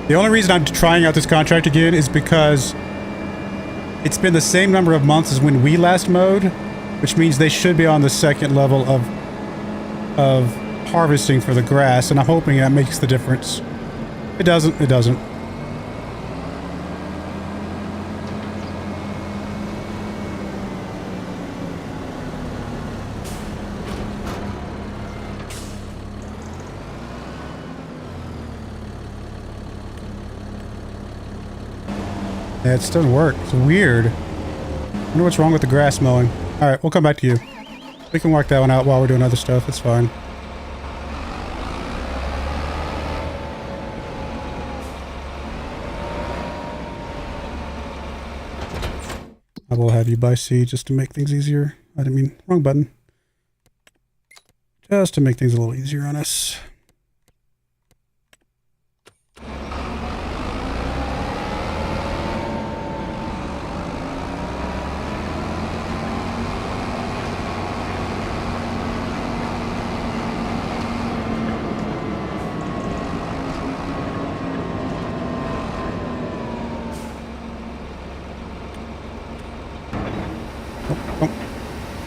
Speaker 1: The only reason I'm trying out this contract again is because it's been the same number of months as when we last mowed, which means they should be on the second level of harvesting for the grass, and I'm hoping that makes the difference. It doesn't, it doesn't. Yeah, it still doesn't work. It's weird. I wonder what's wrong with the grass mowing. Alright, we'll come back to you. We can work that one out while we're doing other stuff. It's fine. I will have you buy seed just to make things easier. I didn't mean... Wrong button. Just to make things a little easier on us.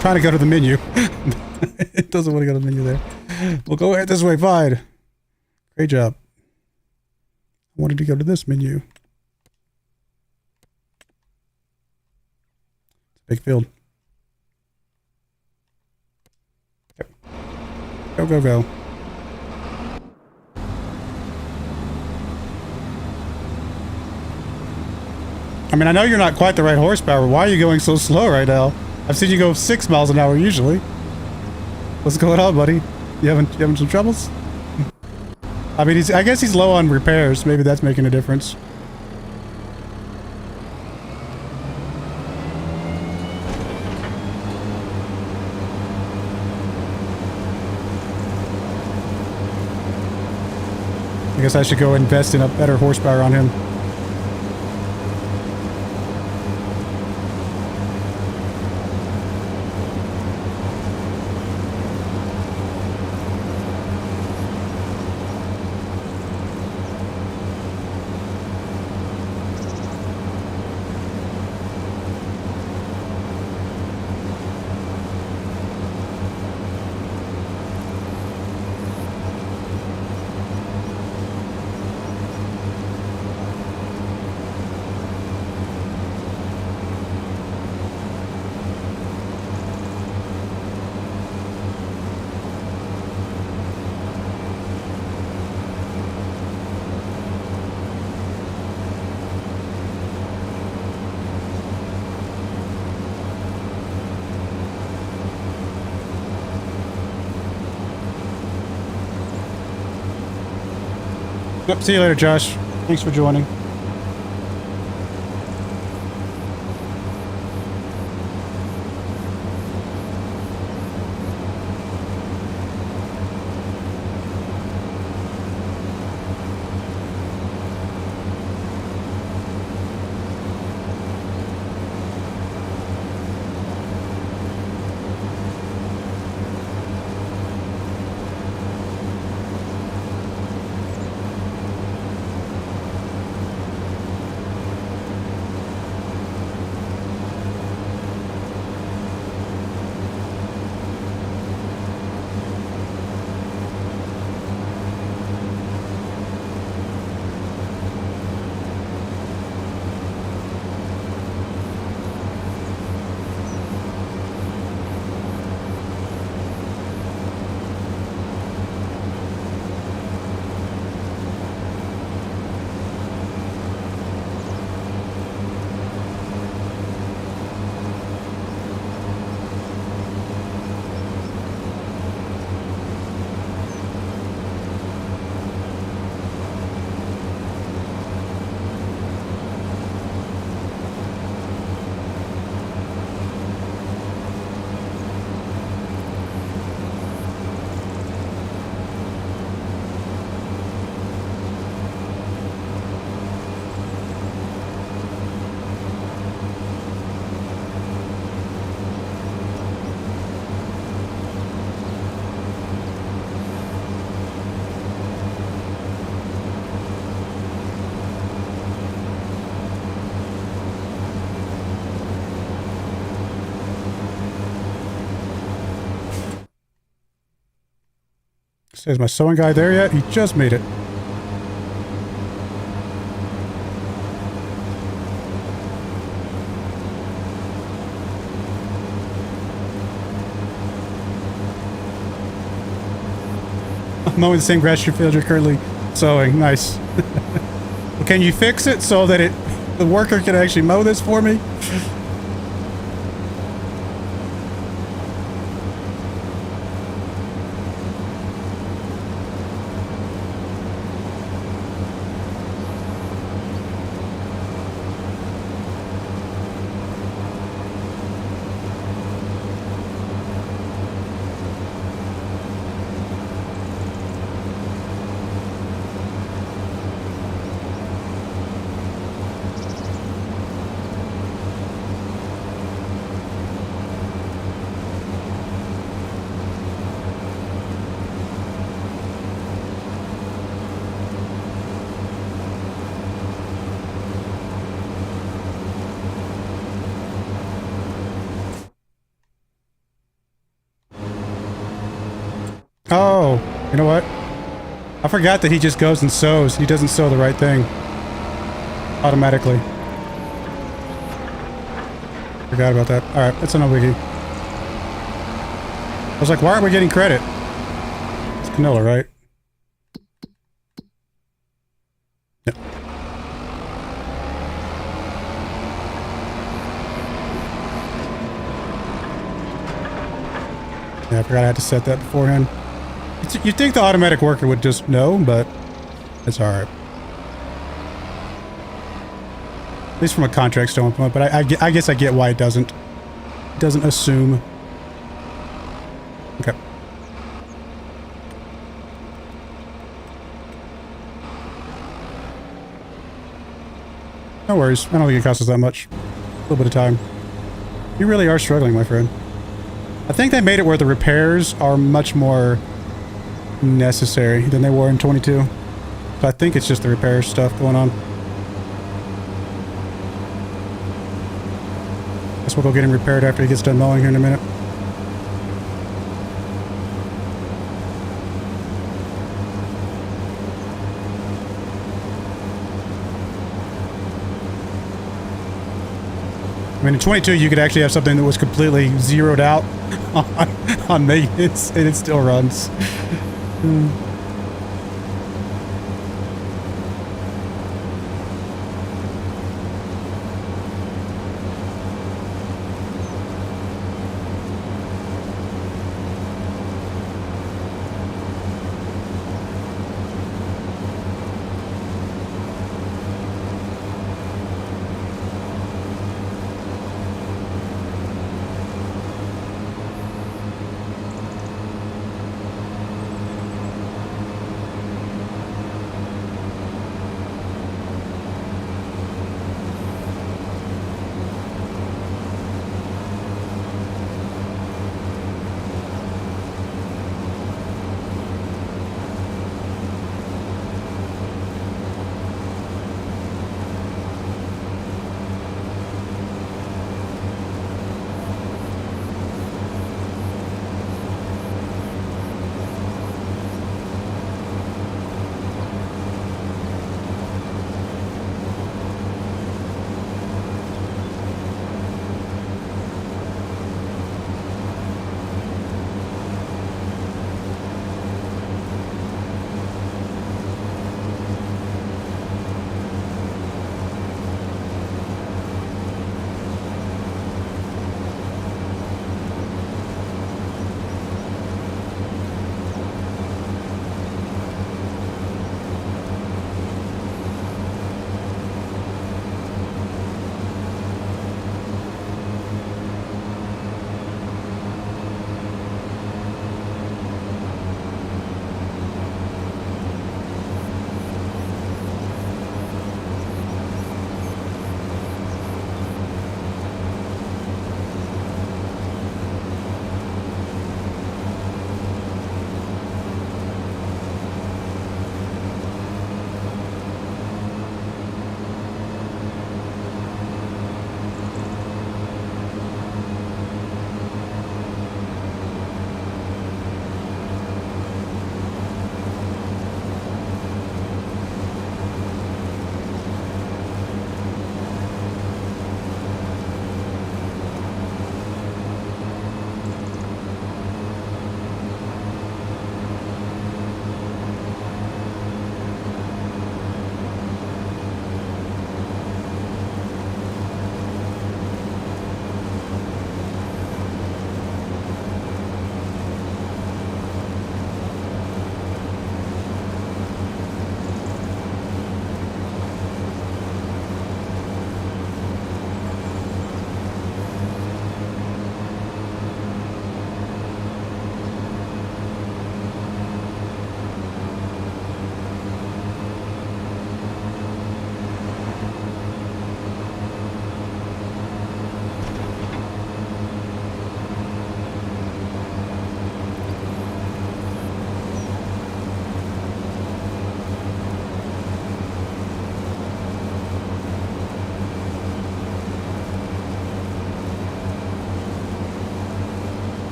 Speaker 1: Trying to go to the menu. It doesn't want to go to the menu there. We'll go this way, fine. Great job. I wanted to go to this menu. Big field. Yep. Go, go, go. I mean, I know you're not quite the right horsepower. Why are you going so slow right now? I've seen you go 6 miles an hour usually. What's going on, buddy? You having some troubles? I mean, I guess he's low on repairs. Maybe that's making a difference. I guess I should go invest in a better horsepower on him. Yep, see you later, Josh. Thanks for joining. Is my sewing guy there yet? He just made it. I'm mowing the same grass field you're currently sowing. Nice. Well, can you fix it so that the worker can actually mow this for me? Oh, you know what? I forgot that he just goes and sews. He doesn't sew the right thing. Automatically. Forgot about that. Alright, that's a no biggie. I was like, why aren't we getting credit? It's canola, right? Yeah. Yeah, I forgot I had to set that beforehand. You'd think the automatic worker would just know, but it's alright. At least from a contract standpoint, but I guess I get why it doesn't. It doesn't assume. Okay. No worries. I don't think it costs us that much. A little bit of time. You really are struggling, my friend. I think they made it where the repairs are much more necessary than they were in 22. So I think it's just the repair stuff going on. Guess we'll go get him repaired after he gets done mowing here in a minute. I mean, in 22, you could actually have something that was completely zeroed out on maintenance, and it still runs.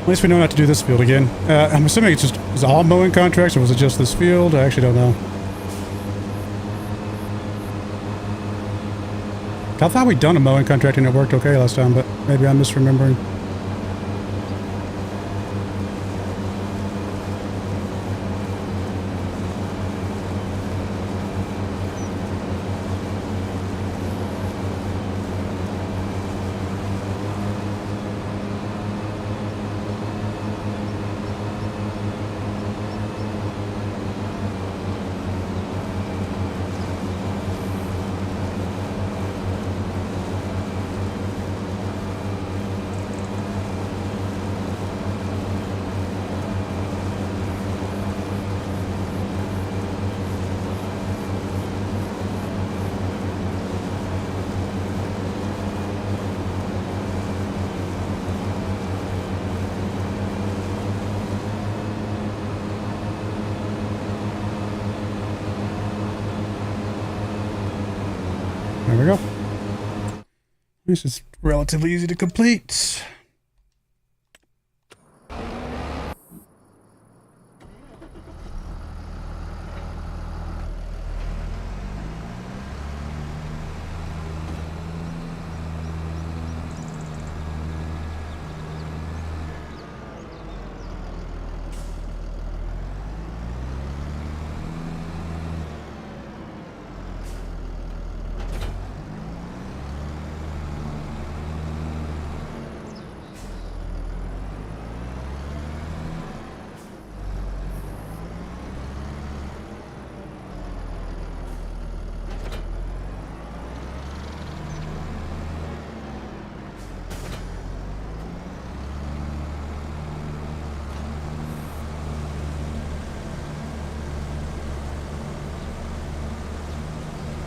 Speaker 1: At least we know not to do this field again. I'm assuming it's just is all mowing contracts, or was it just this field? I actually don't know. I thought we'd done a mowing contract and it worked okay last time, but maybe I'm misremembering. There we go. This is relatively easy to complete.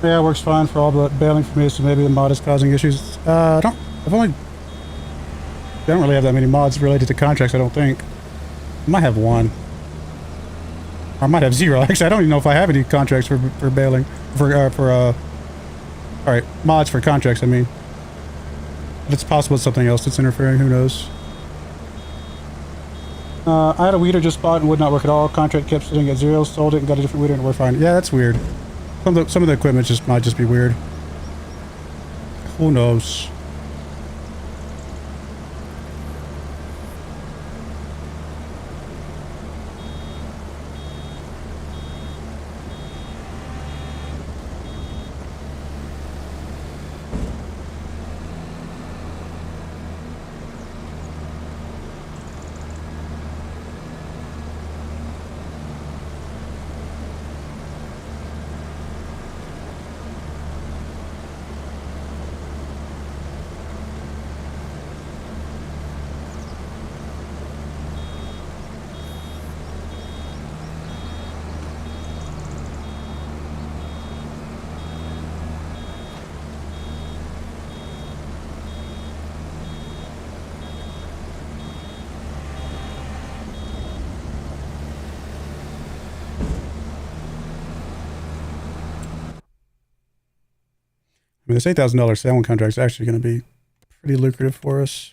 Speaker 1: Yeah, it works fine for all but bailing for me, so maybe the mod is causing issues. I don't really have that many mods related to contracts, I don't think. I might have one. Or I might have zero. Actually, I don't even know if I have any contracts for bailing. Alright, mods for contracts, I mean. But it's possible it's something else that's interfering, who knows. I had a weeder just bought and would not work at all. Contract kept sitting at 0, sold it and got a different weeder and it worked fine. Yeah, that's weird. Some of the equipment might just be weird. Who knows? I mean, this $8,000 salmon contract is actually going to be pretty lucrative for us.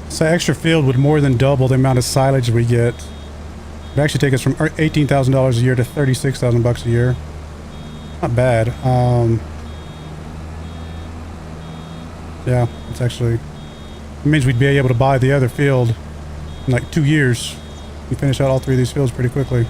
Speaker 1: So extra field would more than double the amount of silage we get. It'd actually take us from $18,000 a year to $36,000 a year. Not bad. Yeah, it's actually, it means we'd be able to buy the other field in like 2 years. We finish out all 3 of these fields pretty quickly.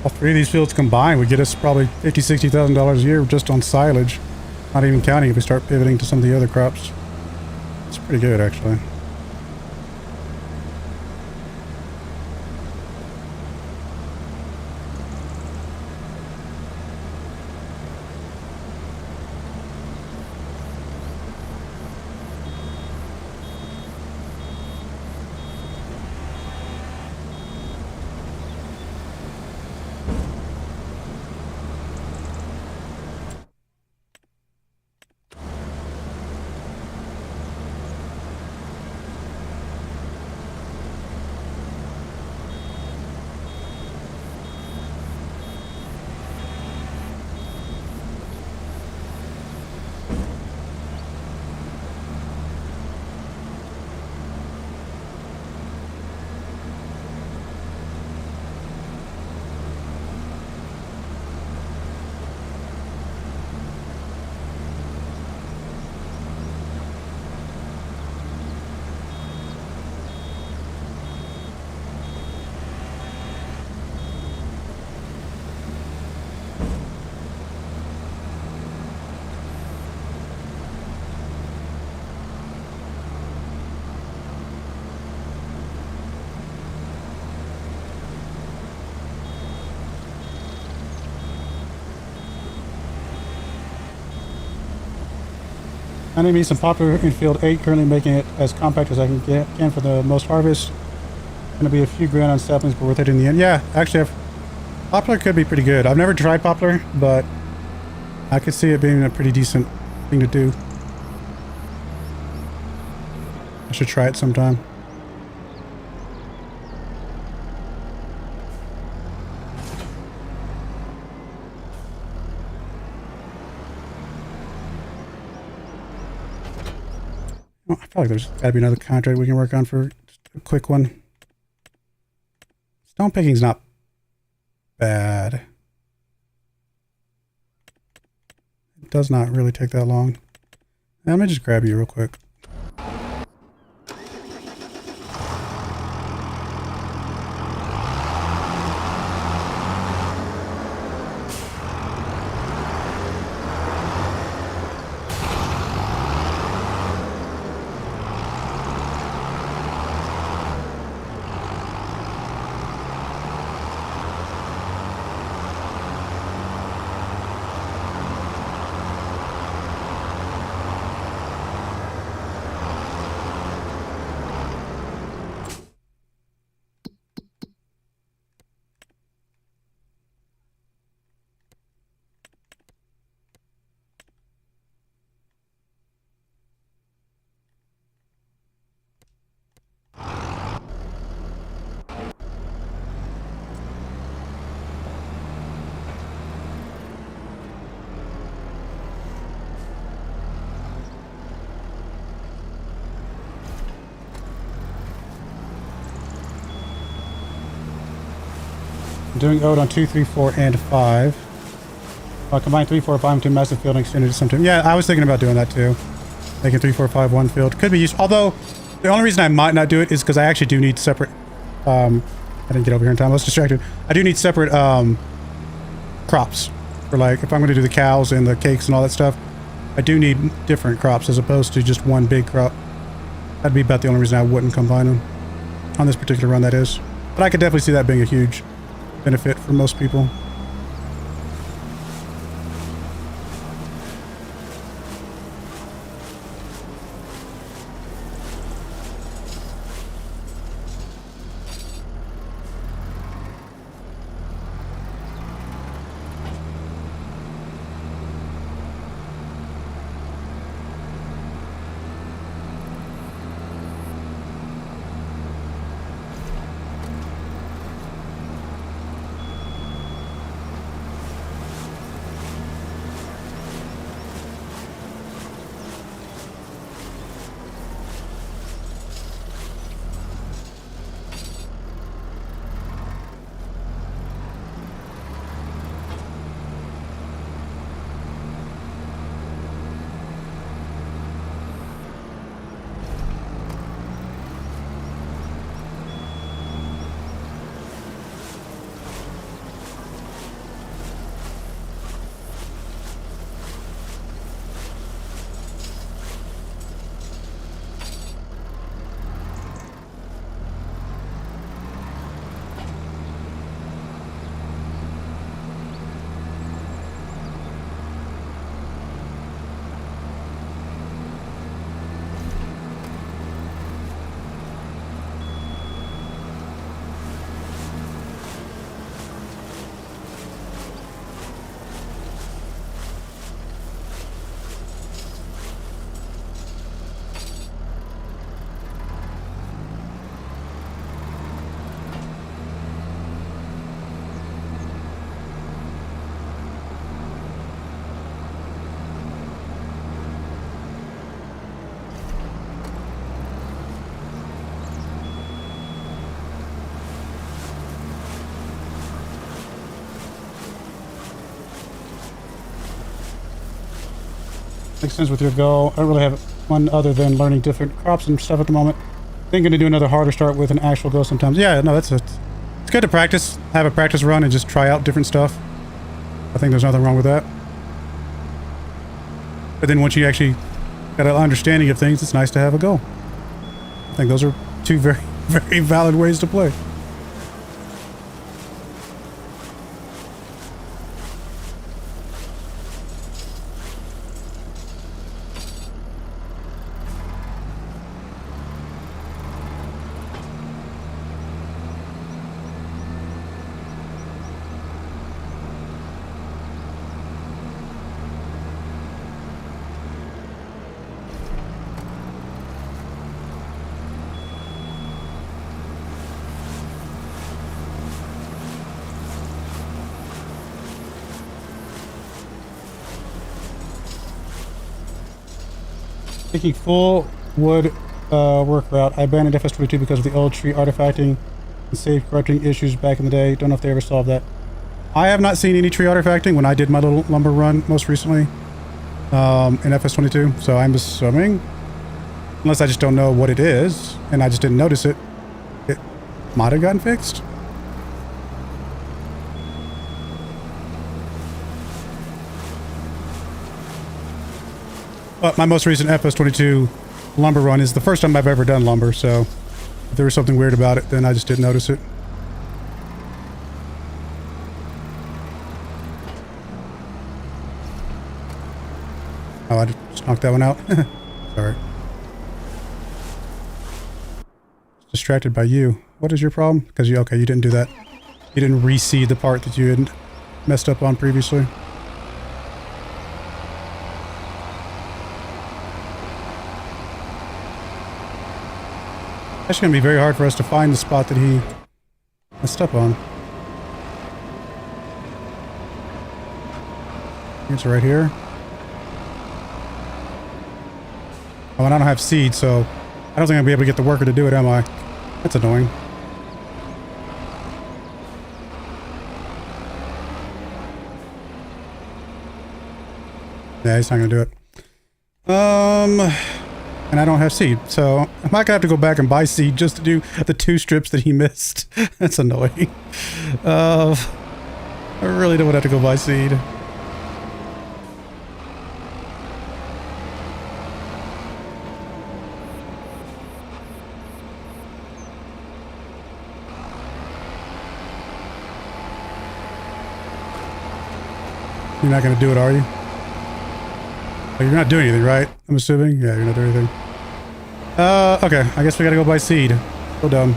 Speaker 1: All three of these fields combined would get us probably $50,000–$60,000 a year just on silage. Not even counting if we start pivoting to some of the other crops. It's pretty good, actually. I need me some poplar in field 8, currently making it as compact as I can for the most harvest. Gonna be a few grand on saplings, but worth it in the end. Yeah, actually, poplar could be pretty good. I've never tried poplar, but I could see it being a pretty decent thing to do. I should try it sometime. Well, I feel like there's gotta be another contract we can work on for just a quick one. Stone picking's not bad. It does not really take that long. Let me just grab you real quick. Doing ode on 2, 3, 4, and 5. Combine 3, 4, 5 into massive field and extend it to some time. Yeah, I was thinking about doing that too. Making 3, 4, 5, 1 field. Could be used. Although, the only reason I might not do it is because I actually do need separate... I didn't get over here in time. I was distracted. I do need separate crops. For like, if I'm going to do the cows and the cakes and all that stuff, I do need different crops as opposed to just one big crop. That'd be about the only reason I wouldn't combine them. On this particular run, that is. But I could definitely see that being a huge benefit for most people. Makes sense with your goal. I don't really have one other than learning different crops and stuff at the moment. Thinking to do another harder start with an actual goal sometimes. Yeah, no, it's good to practice. Have a practice run and just try out different stuff. I think there's nothing wrong with that. But then once you actually got an understanding of things, it's nice to have a goal. I think those are two very, very valid ways to play. Taking full wood work route. I abandoned FS22 because of the old tree artifacting and safe corrupting issues back in the day. Don't know if they ever solved that. I have not seen any tree artifacting when I did my little lumber run most recently in FS22. So I'm assuming, unless I just don't know what it is and I just didn't notice it, it might have gotten fixed. But my most recent FS22 lumber run is the first time I've ever done lumber, so if there was something weird about it, then I just didn't notice it. Oh, I just knocked that one out. Sorry. Distracted by you. What is your problem? Because you didn't do that. You didn't reseed the part that you had messed up on previously. It's going to be very hard for us to find the spot that he messed up on. It's right here. Oh, and I don't have seed, so I don't think I'll be able to get the worker to do it, am I? That's annoying. Yeah, he's not going to do it. And I don't have seed, so I might have to go back and buy seed just to do the 2 strips that he missed. That's annoying. I really don't want to have to go buy seed. You're not going to do it, are you? Oh, you're not doing anything, right? I'm assuming? Yeah, you're not doing anything. Okay. I guess we gotta go buy seed. So dumb.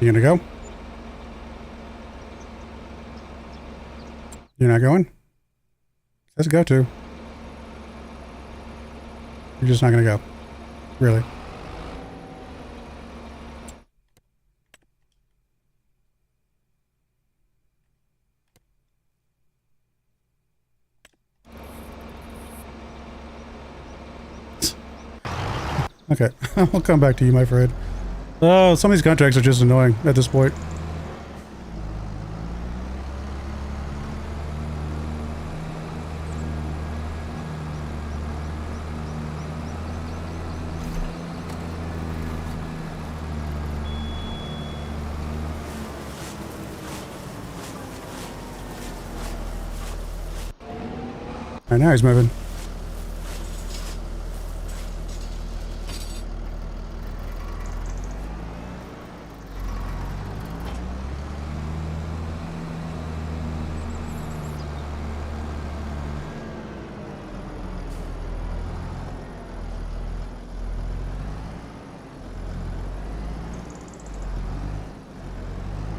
Speaker 1: You gonna go? You're not going? Let's go to. You're just not gonna go. Really? Okay, I'll come back to you, my friend. Oh, some of these contracts are just annoying at this point. All right, now he's moving.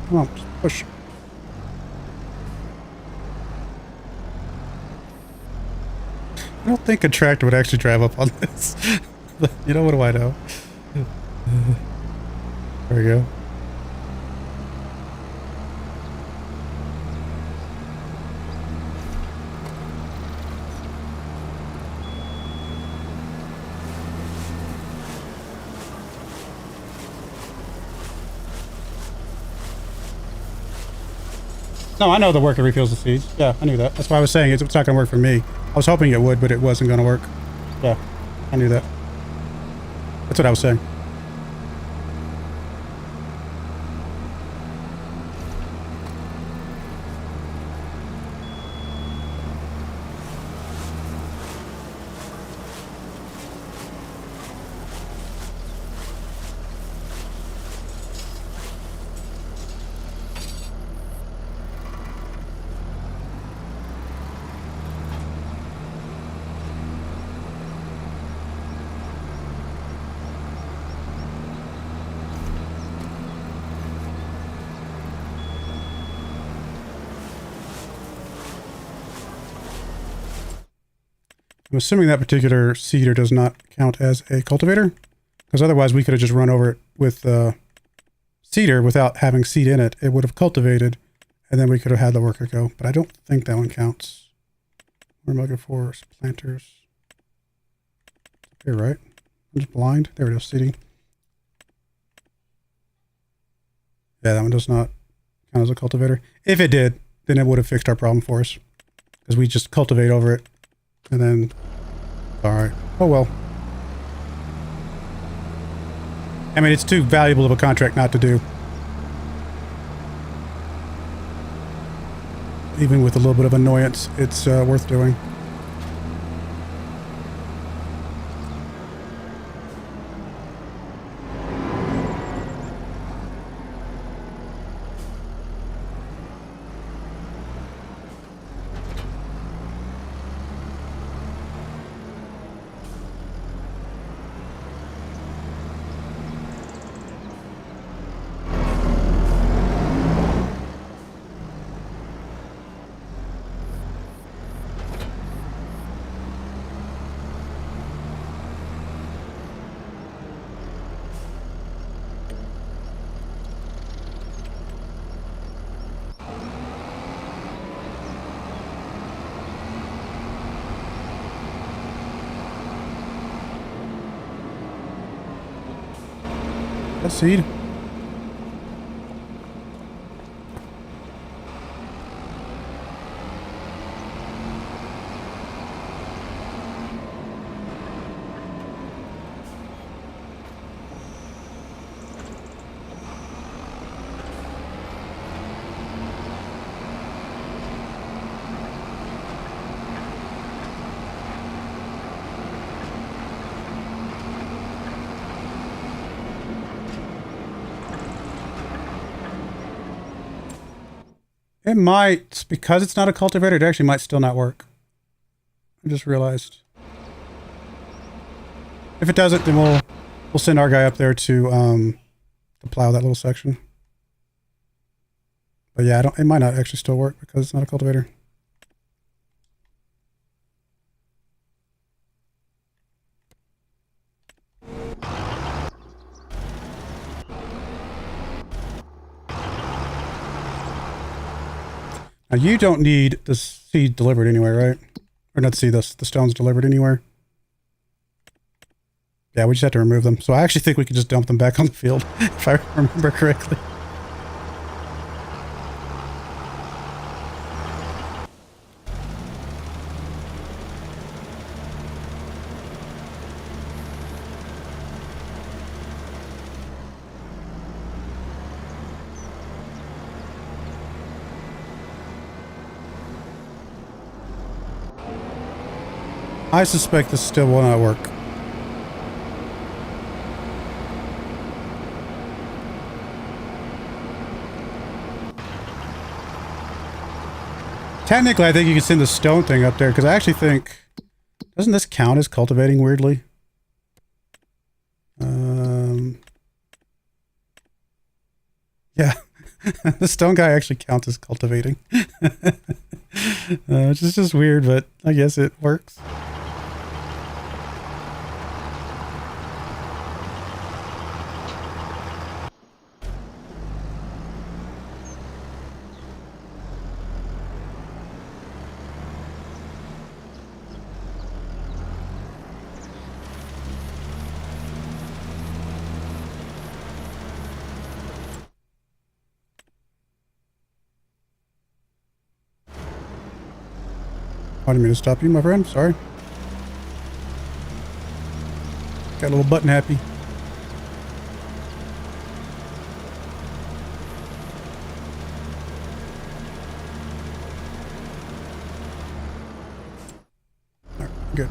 Speaker 1: Come on, just push. I don't think a tractor would actually drive up on this. But, you know, what do I know? There we go. No, I know the worker refills the seeds. Yeah, I knew that. That's why I was saying it's not going to work for me. I was hoping it would, but it wasn't going to work. Yeah, I knew that. That's what I was saying. I'm assuming that particular seeder does not count as a cultivator, because otherwise we could have just run over it with seeder without having seed in it. It would have cultivated, and then we could have had the worker go. But I don't think that one counts. What am I looking for? Planters. Here, right? I'm just blind. There it is, seeding. Yeah, that one does not count as a cultivator. If it did, then it would have fixed our problem for us, because we just cultivate over it. And then, all right. Oh, well. I mean, it's too valuable of a contract not to do. Even with a little bit of annoyance, it's worth doing. That seed. It might, because it's not a cultivator, it actually might still not work. I just realized. If it doesn't, then we'll send our guy up there to plow that little section. But yeah, it might not actually still work because it's not a cultivator. Now you don't need the seed delivered anywhere, right? Or not the seed, the stones delivered anywhere. Yeah, we just have to remove them. So I actually think we could just dump them back on the field, if I remember correctly. I suspect this still will not work. Technically, I think you can send the stone thing up there, because I actually think... Doesn't this count as cultivating, weirdly? Yeah. The stone guy actually counts as cultivating. Which is just weird, but I guess it works. I didn't mean to stop you, my friend. Sorry. Got a little button happy. All right, good.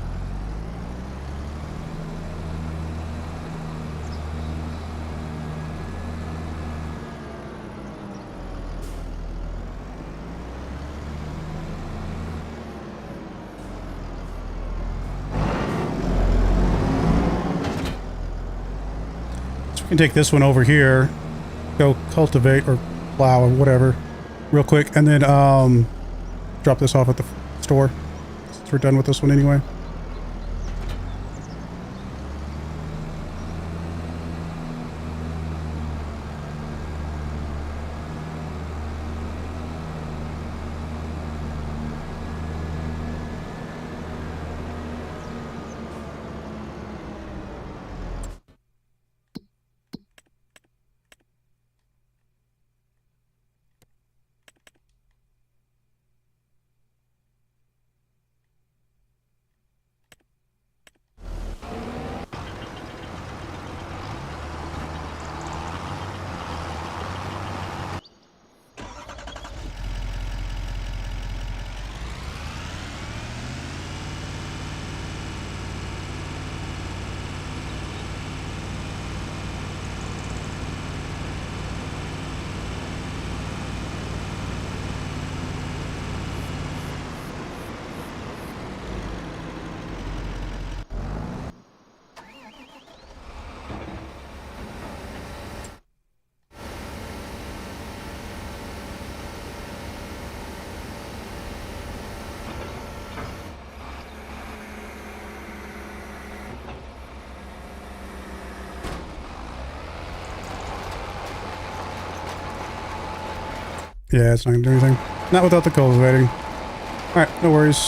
Speaker 1: Can take this one over here, go cultivate or plow or whatever real quick, and then drop this off at the store since we're done with this one anyway. Yeah, it's not gonna do anything. Not without the cultivating. Alright, no worries.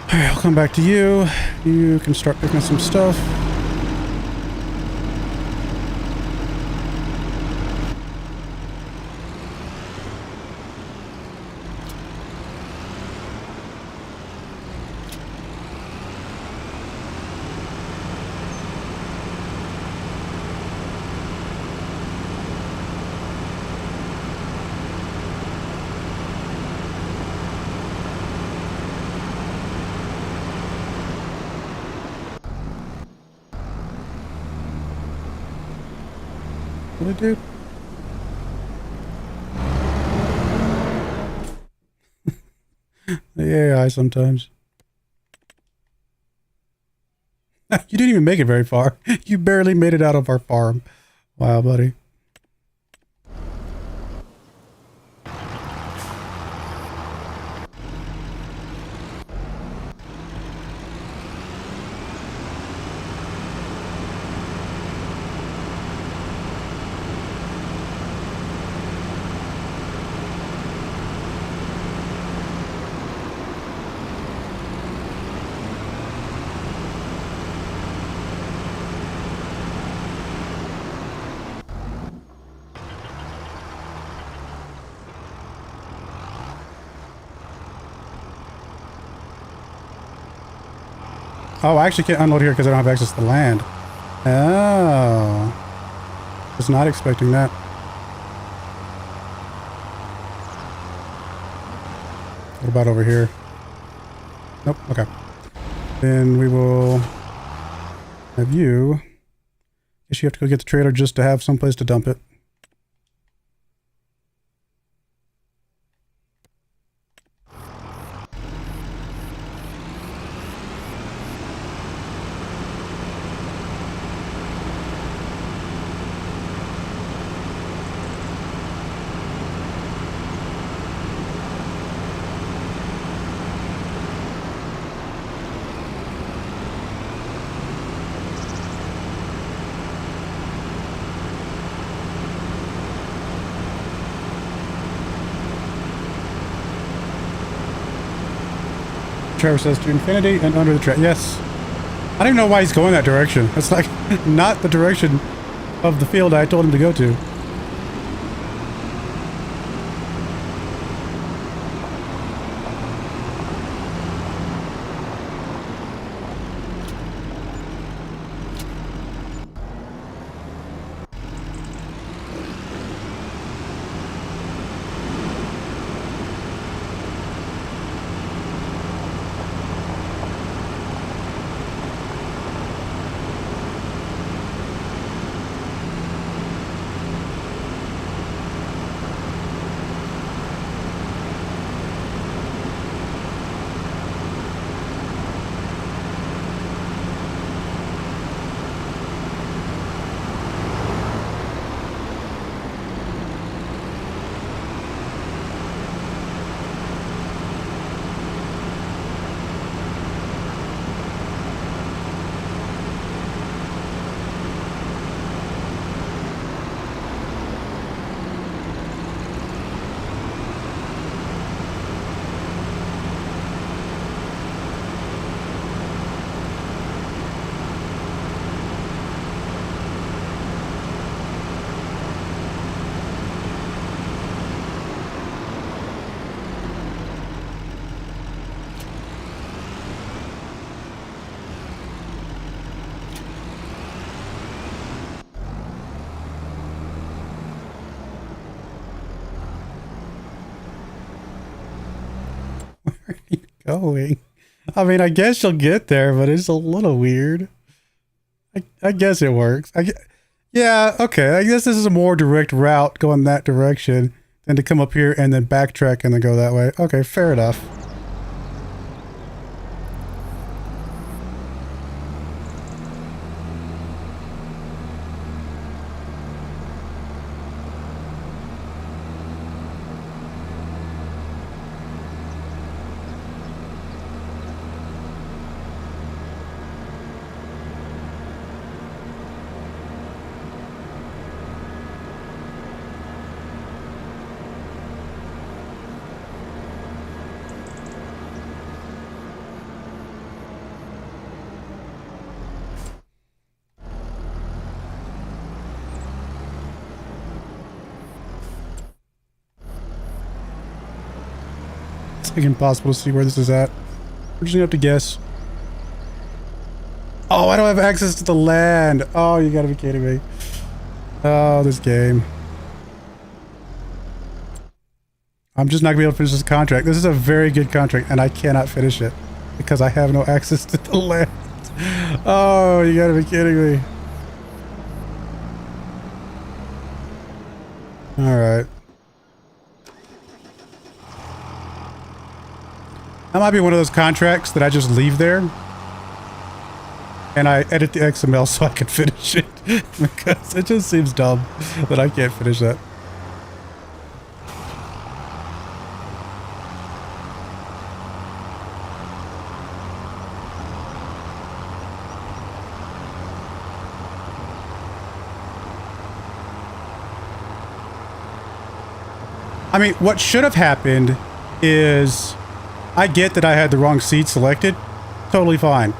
Speaker 1: Alright, I'll come back to you. You can start picking up some stuff. What did it do? The AI sometimes. You didn't even make it very far. You barely made it out of our farm. Wow, buddy. Oh, I actually can't unload here because I don't have access to the land. Oh. Was not expecting that. What about over here? Nope, okay. Then we will have you. Guess you have to go get the trailer just to have someplace to dump it. Trevor says to infinity and under the track. Yes. I don't even know why he's going that direction. That's like not the direction of the field I told him to go to. Going. I mean, I guess you'll get there, but it's a little weird. I guess it works. Yeah, okay. I guess this is a more direct route going that direction than to come up here and then backtrack and then go that way. Okay, fair enough. It's like impossible to see where this is at. We're just gonna have to guess. Oh, I don't have access to the land. Oh, you gotta be kidding me. Oh, this game. I'm just not gonna be able to finish this contract. This is a very good contract, and I cannot finish it because I have no access to the land. Oh, you gotta be kidding me. Alright. That might be one of those contracts that I just leave there. And I edit the XML so I can finish it. Because it just seems dumb that I can't finish that. I mean, what should have happened is, I get that I had the wrong seed selected. Totally fine.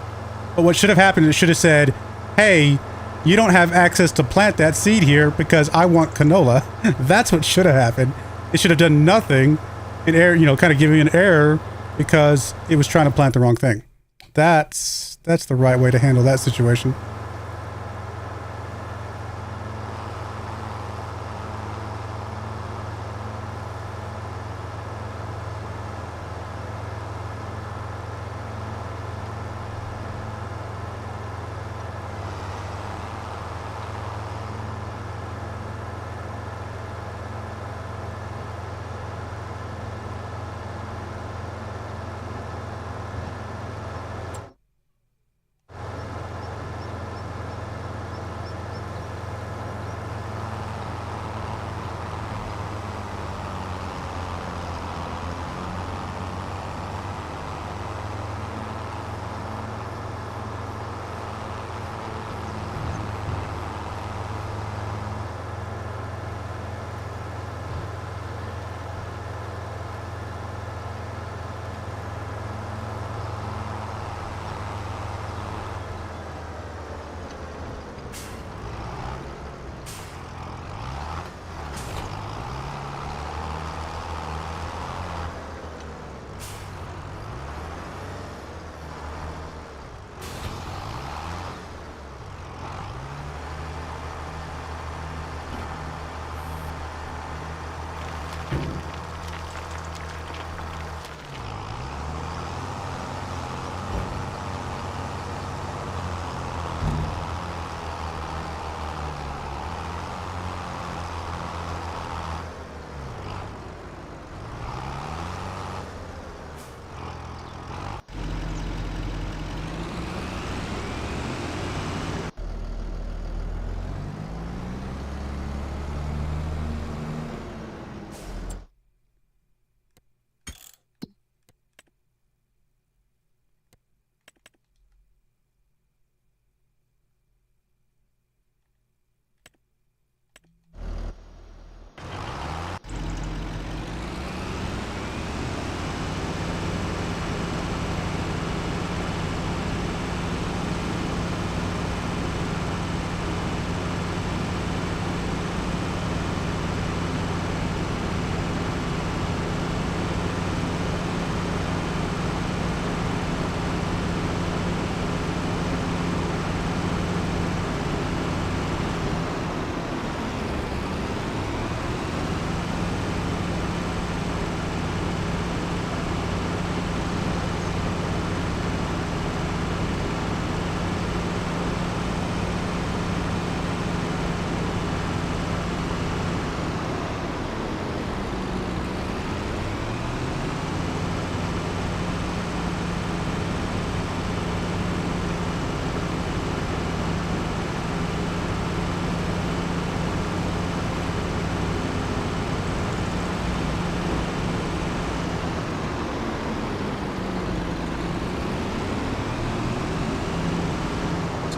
Speaker 1: But what should have happened is it should have said, hey, you don't have access to plant that seed here because I want canola. That's what should have happened. It should have done nothing and error, you know, kind of giving an error because it was trying to plant the wrong thing. That's the right way to handle that situation.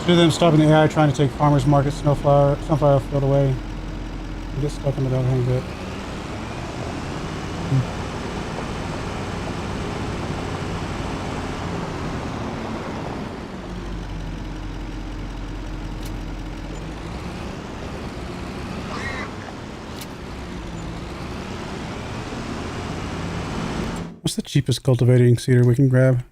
Speaker 1: Due to them stopping the AI trying to take farmers market sunflower field away. You get stuck into that hang bit. What's the cheapest cultivating seeder we can grab?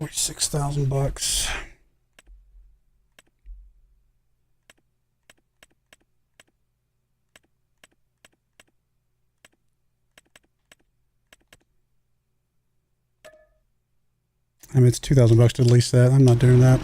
Speaker 1: $46,000. I mean, it's $2,000 to lease that. I'm not doing that.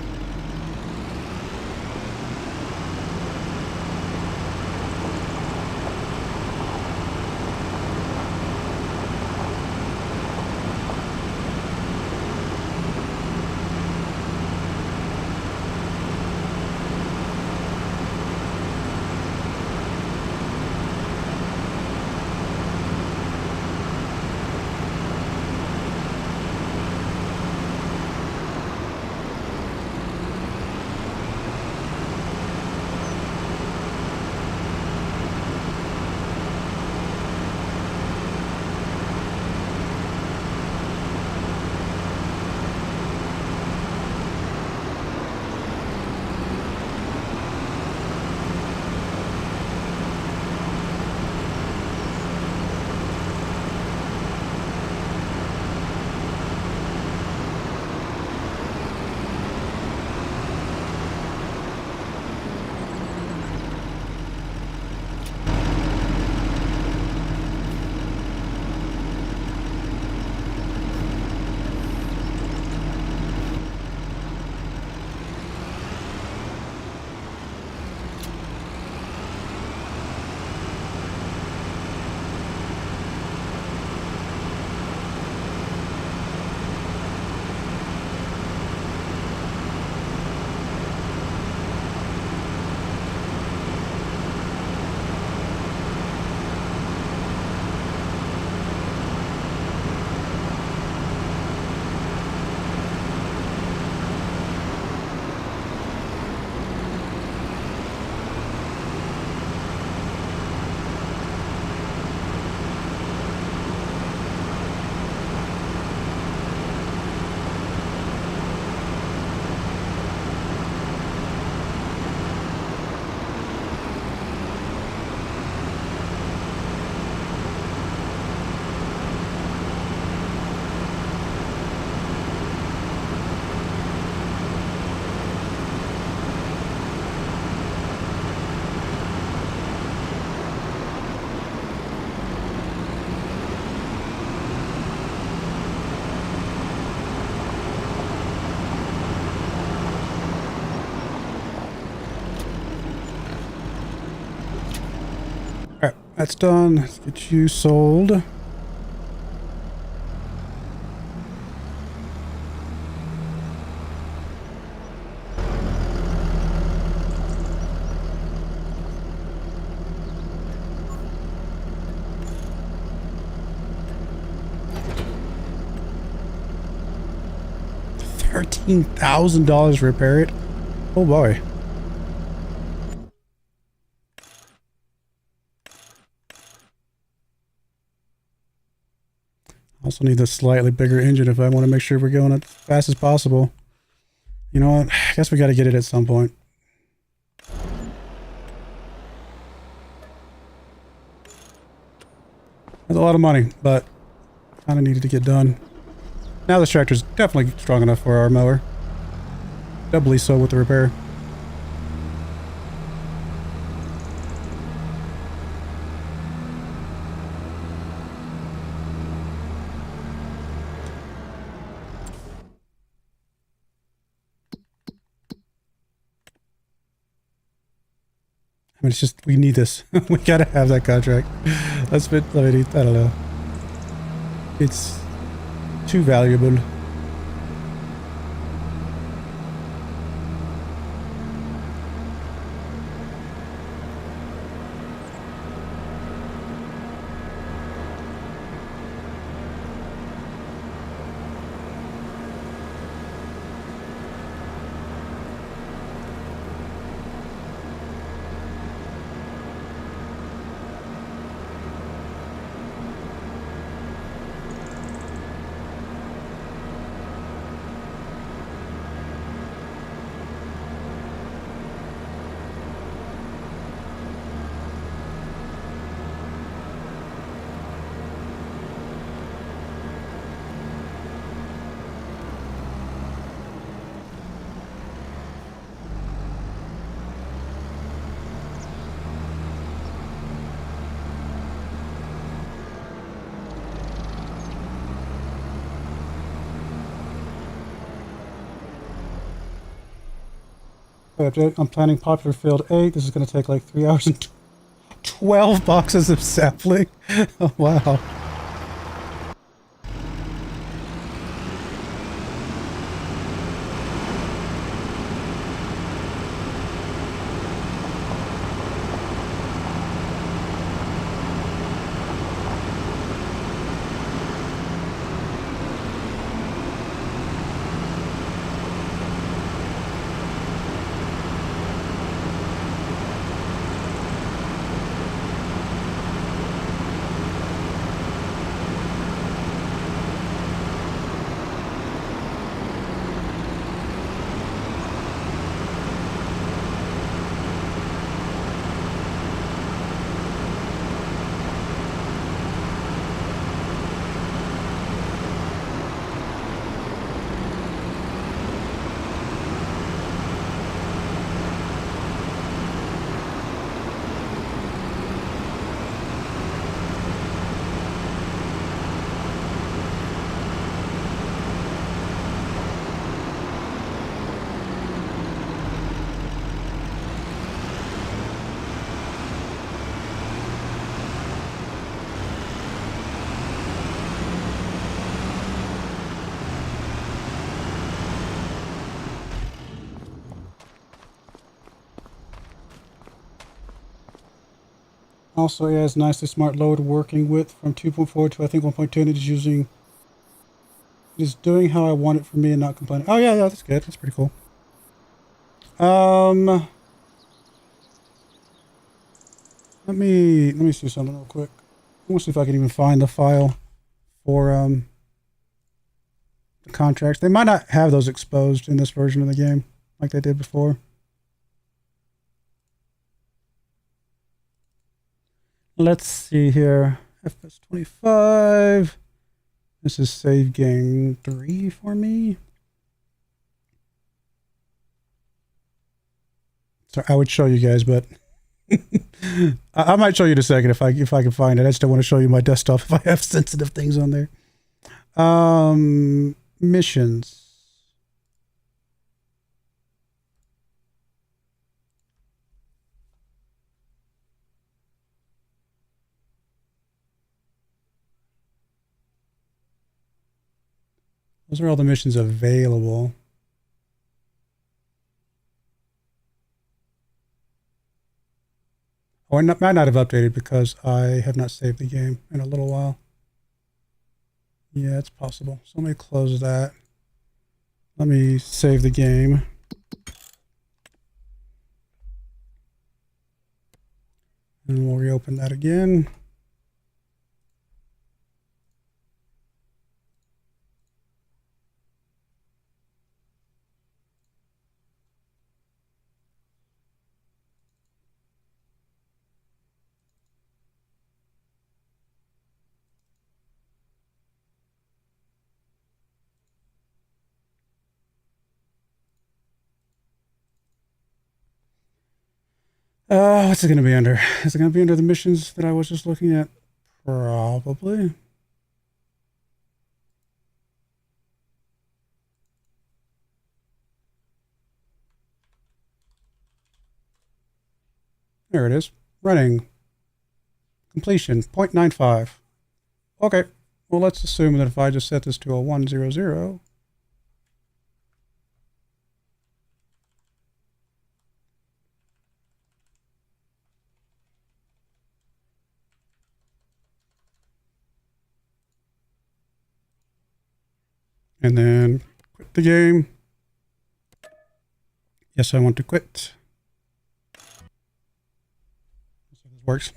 Speaker 1: Alright, that's done. Let's get you sold. $13,000 to repair it. Oh boy. Also need a slightly bigger engine if I want to make sure we're going as fast as possible. You know what? I guess we got to get it at some point. That's a lot of money, but kind of needed to get done. Now this tractor's definitely strong enough for our mower. Doubly so with the repair. I mean, it's just, we need this. We gotta have that contract. That's been, I mean, I don't know. It's too valuable. I'm planning popular field 8. This is going to take like 3 hours and 12 boxes of sapling. Oh, wow. Also, it has nicely smart load working with from 2.4 to I think 1.2, and it is doing how I want it for me and not complaining. Oh yeah, that's good. That's pretty cool. Let me see something real quick. I want to see if I can even find the file for the contracts. They might not have those exposed in this version of the game like they did before. Let's see here. FS25. This is save game 3 for me. So I would show you guys, but I might show you in a second if I can find it. I just don't want to show you my desktop if I have sensitive things on there. Missions. Those are all the missions available. Oh, I might not have updated because I have not saved the game in a little while. Yeah, it's possible. So let me close that. Let me save the game. And we'll reopen that again. What's it going to be under? Is it going to be under the missions that I was just looking at? Probably. There it is. Running. Completion, 0.95. Okay. Well, let's assume that if I just set this to a 100. And then quit the game. Yes, I want to quit. Let's see if this works.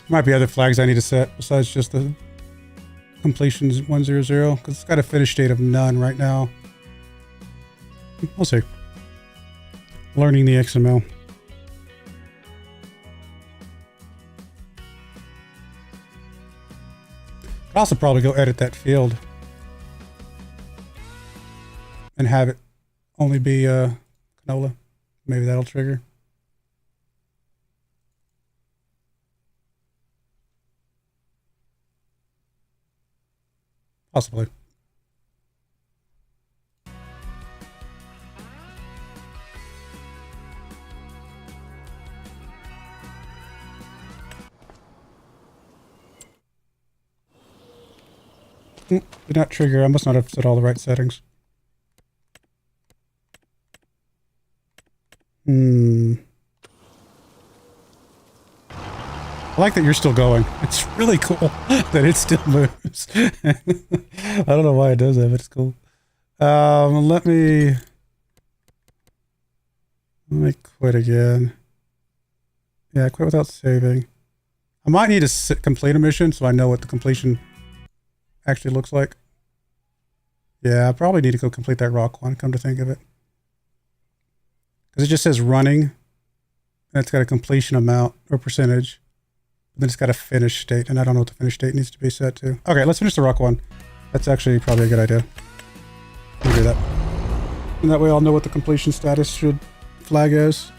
Speaker 1: Might be other flags I need to set besides just the completions 100 because it's got a finish date of none right now. We'll see. Learning the XML. I'd also probably go edit that field and have it only be canola. Maybe that'll trigger. Possibly. Did not trigger. I must not have set all the right settings. I like that you're still going. It's really cool that it still moves. I don't know why it does that, but it's cool. Let me quit again. Yeah, quit without saving. I might need to complete a mission so I know what the completion actually looks like. Yeah, I probably need to go complete that rock one, come to think of it. Because it just says running, and it's got a completion amount or percentage. But then it's got a finish state, and I don't know what the finish state needs to be set to. Okay, let's finish the rock one. That's actually probably a good idea. Let me do that. And that way I'll know what the completion status should flag as.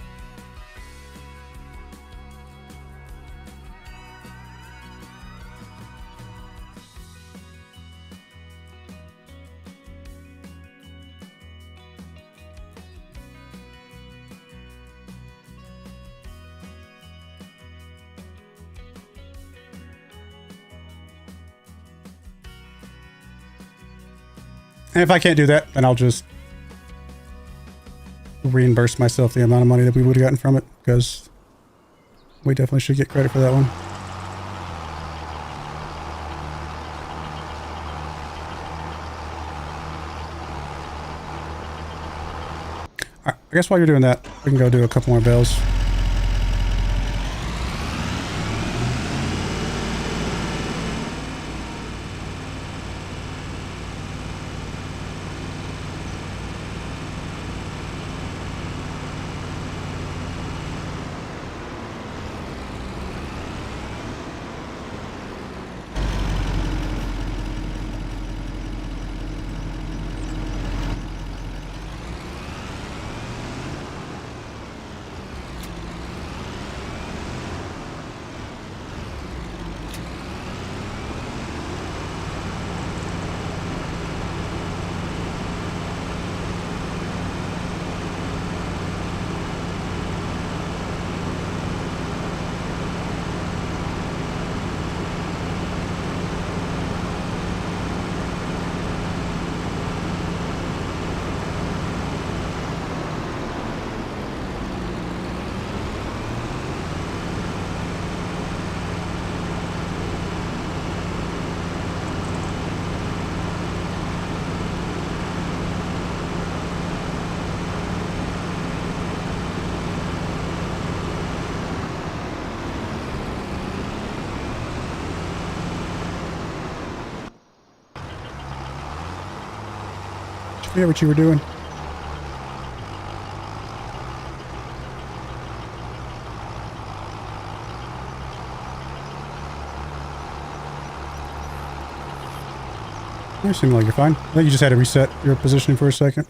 Speaker 1: And if I can't do that, then I'll just reimburse myself the amount of money that we would have gotten from it, because we definitely should get credit for that one. All right, I guess while you're doing that, we can go do a couple more bells. forget what you were doing. You seem like you're fine. I think you just had to reset your positioning for a second.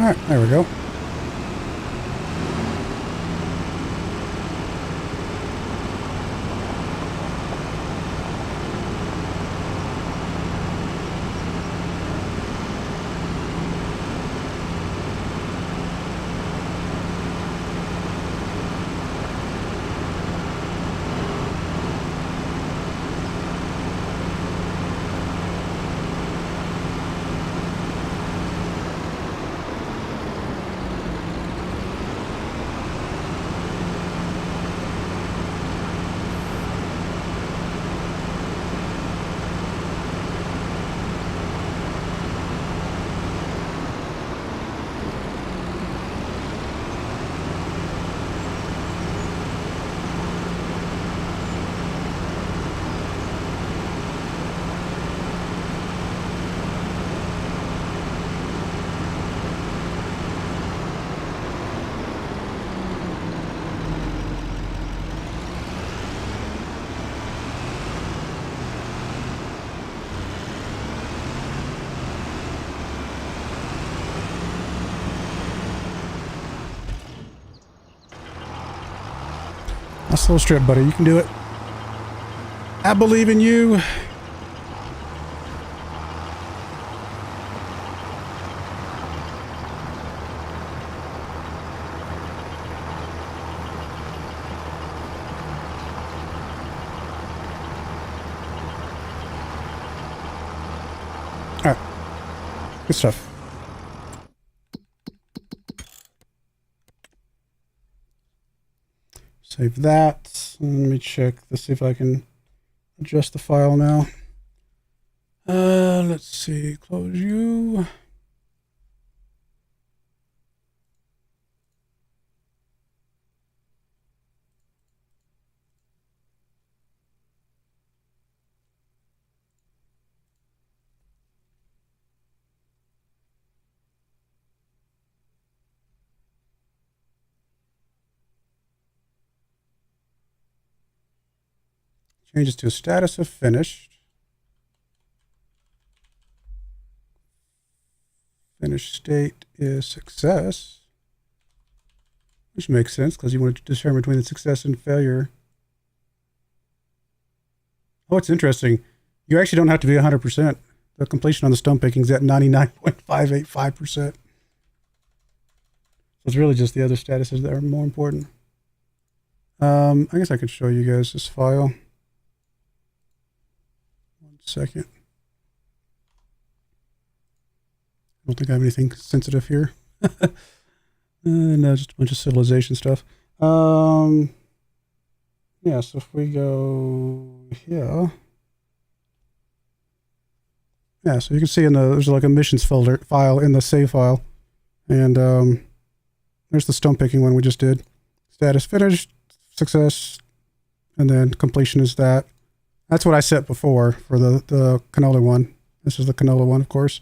Speaker 1: Alright, there we go. Nice little strip, buddy. You can do it. I believe in you. All right. Good stuff. Save that. Let me check to see if I can adjust the file now. Let's see. Close you. Changes to status of finished. Finished state is success. Which makes sense because you want to determine between the success and failure. Oh, it's interesting. You actually don't have to be 100%. The completion on the stone picking is at 99.585%. So it's really just the other statuses that are more important. I guess I could show you guys this file. Second. I don't think I have anything sensitive here. No, just a bunch of civilization stuff. Yeah, so if we go here. Yeah, so you can see in the, there's like a missions folder file in the save file. And there's the stone picking one we just did. Status finished, success, and then completion is that. That's what I set before for the canola one. This is the canola one, of course.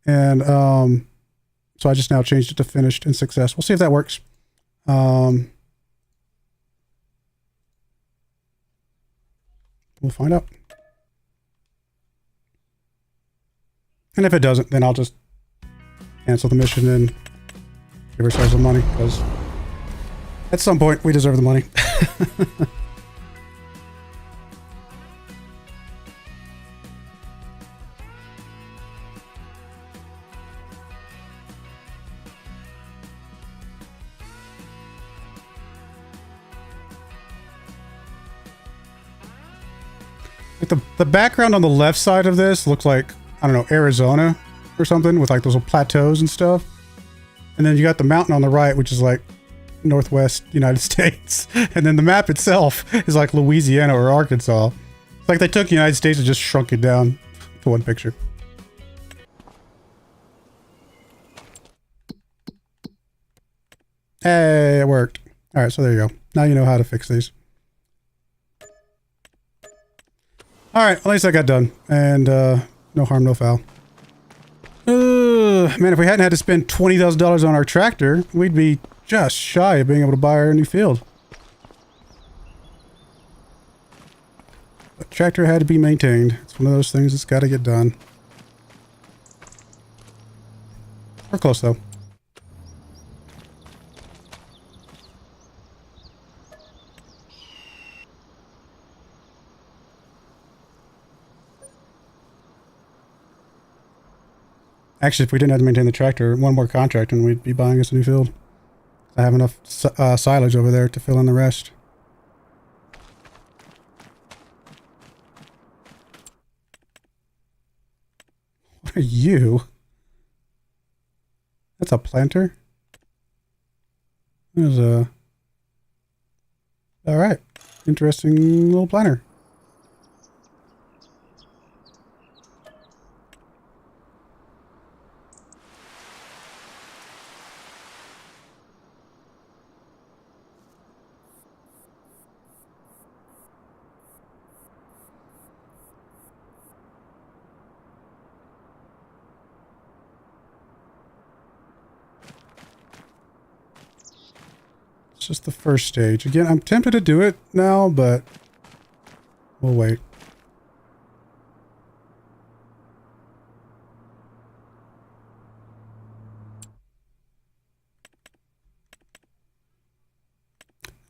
Speaker 1: And so I just now changed it to finished and success. We'll see if that works. We'll find out. And if it doesn't, then I'll just cancel the mission and give ourselves the money, because at some point we deserve the money. The background on the left side of this looks like, I don't know, Arizona or something, with like those little plateaus and stuff. And then you got the mountain on the right, which is like Northwest United States. And then the map itself is like Louisiana or Arkansas. It's like they took the United States and just shrunk it down to one picture. Hey, it worked. All right, so there you go. Now you know how to fix these. All right, at least I got done. And no harm, no foul. Man, if we hadn't had to spend $20,000 on our tractor, we'd be just shy of being able to buy our new field. But tractor had to be maintained. It's one of those things that's got to get done. We're close, though. Actually, if we didn't have to maintain the tractor, one more contract and we'd be buying us a new field. I have enough silage over there to fill in the rest. What are you? That's a planter? There's a... Alright. Interesting little planter. It's just the first stage. Again, I'm tempted to do it now, but we'll wait.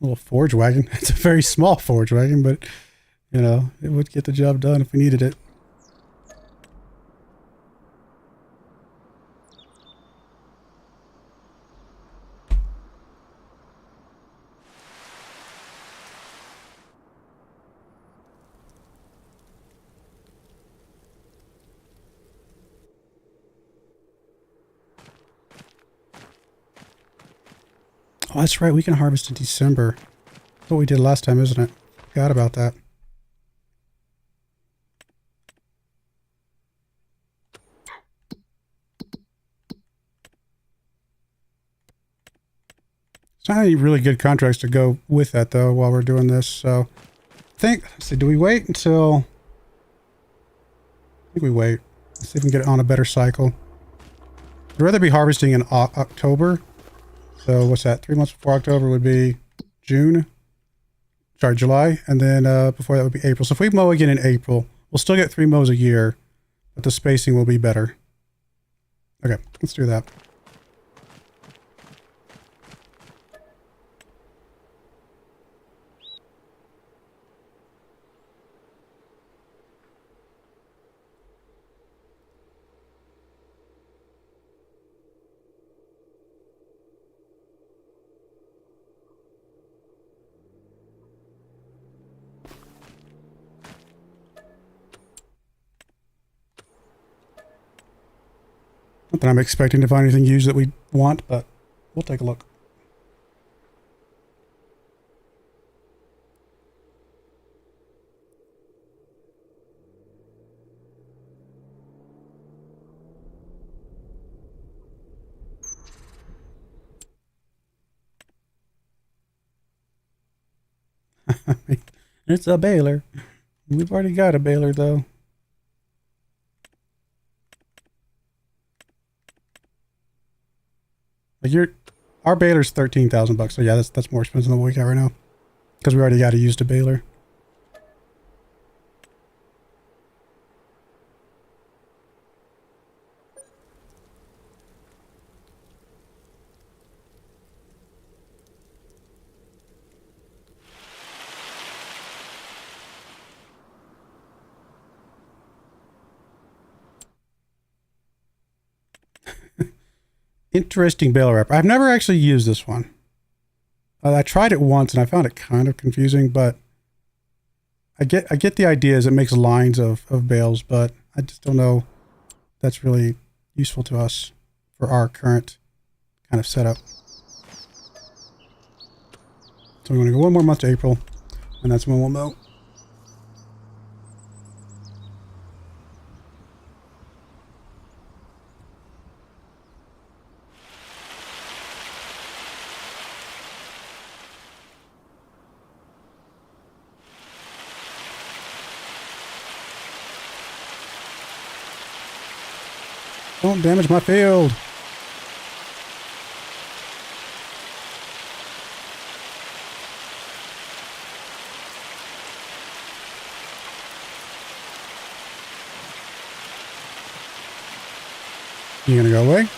Speaker 1: A little forge wagon. It's a very small forge wagon, but, you know, it would get the job done if we needed it. Oh, that's right. We can harvest in December. That's what we did last time, isn't it? Forgot about that. It's not any really good contracts to go with that, though, while we're doing this. So, let's see, do we wait until... I think we wait. Let's see if we can get it on a better cycle. I'd rather be harvesting in October. So what's that? 3 months before October would be June. Sorry, July. And then before that would be April. So if we mow again in April, we'll still get 3 mows a year, but the spacing will be better. Okay, let's do that. Not that I'm expecting to find anything used that we want, but we'll take a look. It's a baler. We've already got a baler, though. Like our baler's $13,000, so yeah, that's more expensive than what we got right now, because we already got a used baler. Interesting baler wrapper. I've never actually used this one. I tried it once and I found it kind of confusing, but I get the idea as it makes lines of bales, but I just don't know if that's really useful to us for our current kind of setup. So we're going to go one more month to April, and that's when we'll mow. Don't damage my field. You gonna go away?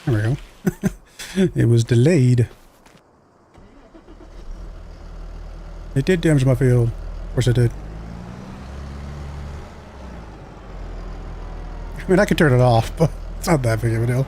Speaker 1: There we go. It was delayed. It did damage my field. Of course it did. I mean, I could turn it off, but it's not that big of a deal.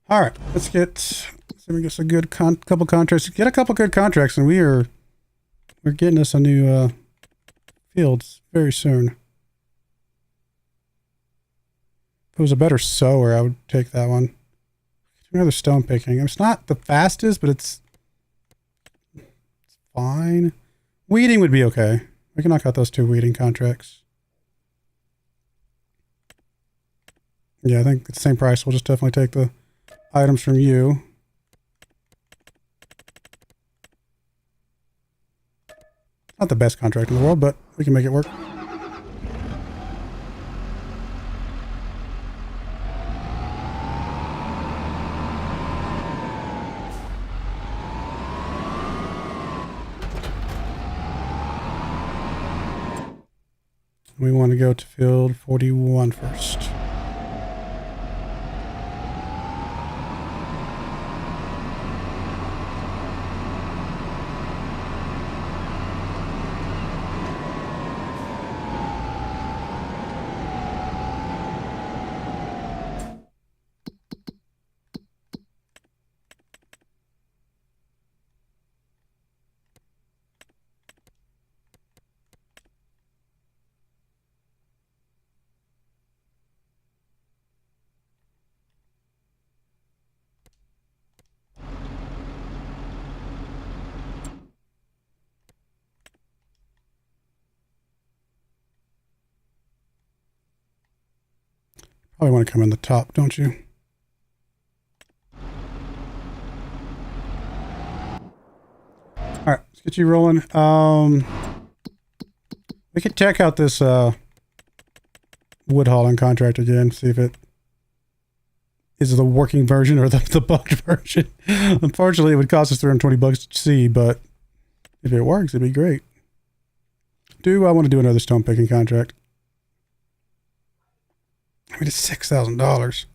Speaker 1: All right, let's see if we get a good couple contracts. Get a couple good contracts, and we're getting us a new fields very soon. If it was a better sower, I would take that one. Another stone picking. It's not the fastest, but it's fine. Weeding would be okay. We can knock out those 2 weeding contracts. Yeah, I think it's the same price. We'll just definitely take the items from you. Not the best contract in the world, but we can make it work. We want to go to field 41 first. Probably want to come in the top, don't you? All right, let's get you rolling. We could check out this wood hauling contract again, see if it is the working version or the bugged version. Unfortunately, it would cost us $320 to see, but if it works, it'd be great. Do I want to do another stone picking contract? I mean, it's $6,000.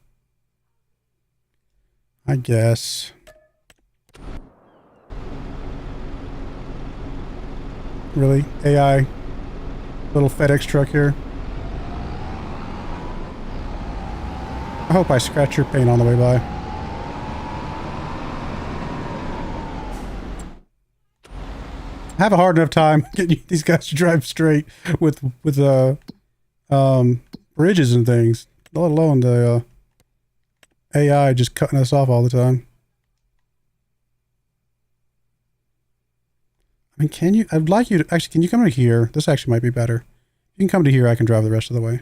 Speaker 1: I guess. Really? AI? Little FedEx truck here. I hope I scratch your paint on the way by. I have a hard enough time getting these guys to drive straight with bridges and things, let alone the AI just cutting us off all the time. I mean, can you? I'd like you to actually. Can you come to here? This actually might be better. You can come to here. I can drive the rest of the way.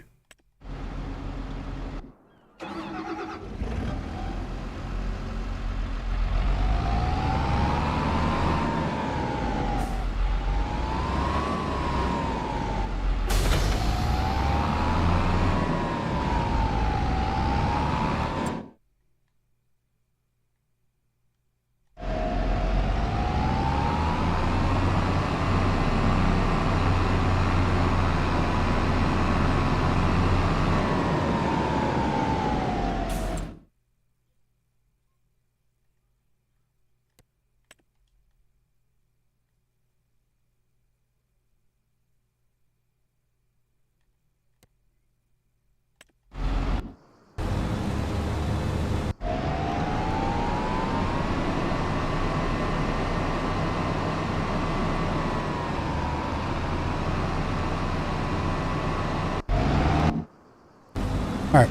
Speaker 1: All right.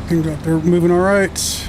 Speaker 1: Things out there moving all right.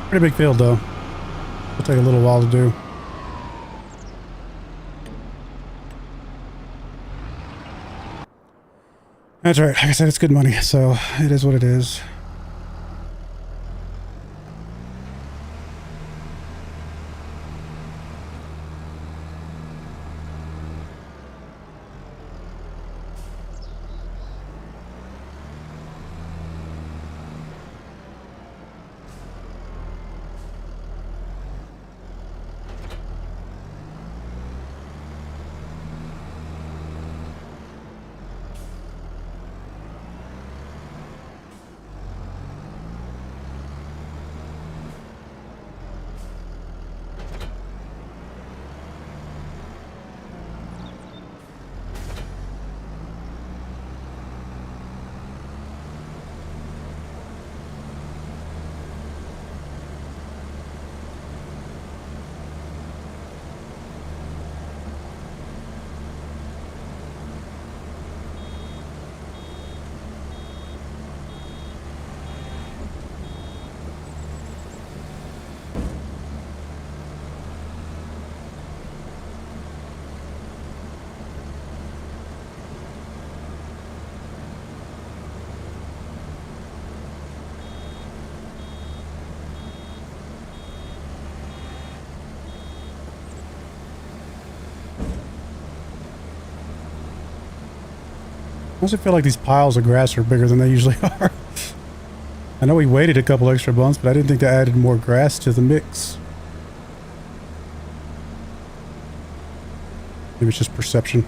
Speaker 1: Pretty big field though. It'll take a little while to do. That's right. Like I said, it's good money, so it is what it is. I also feel like these piles of grass are bigger than they usually are. I know we waited a couple extra months, but I didn't think they added more grass to the mix. Maybe it's just perception.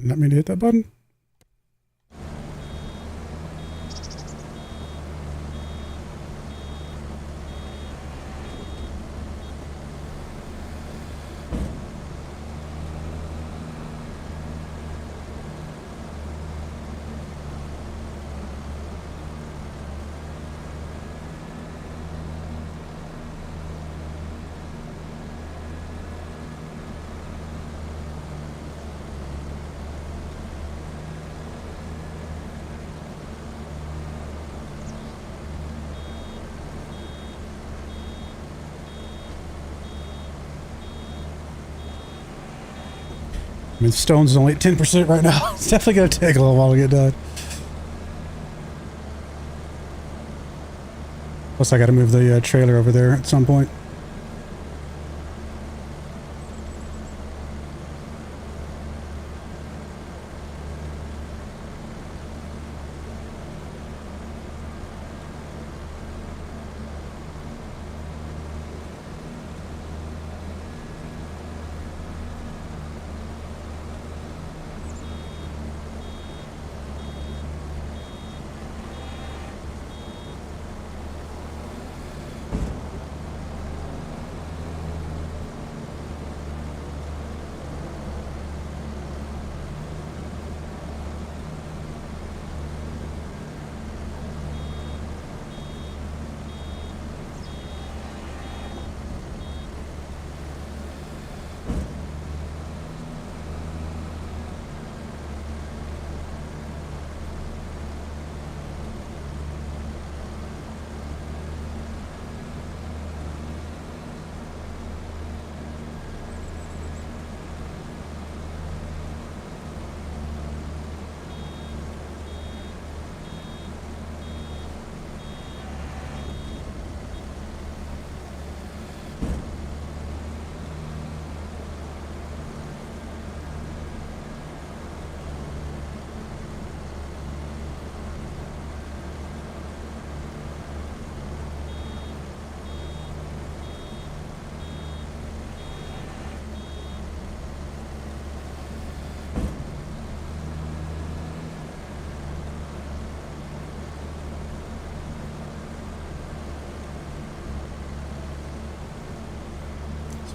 Speaker 1: Not mean to hit that button. I mean, stone's is only at 10% right now. It's definitely going to take a little while to get done. Plus, I got to move the trailer over there at some point.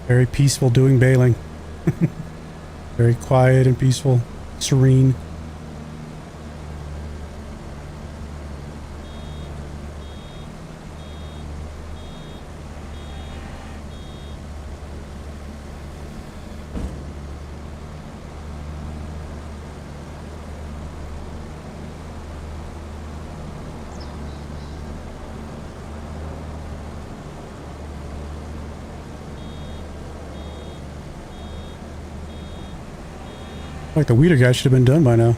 Speaker 1: Very peaceful doing baling. Very quiet and peaceful, serene. Like the weeder guy should have been done by now.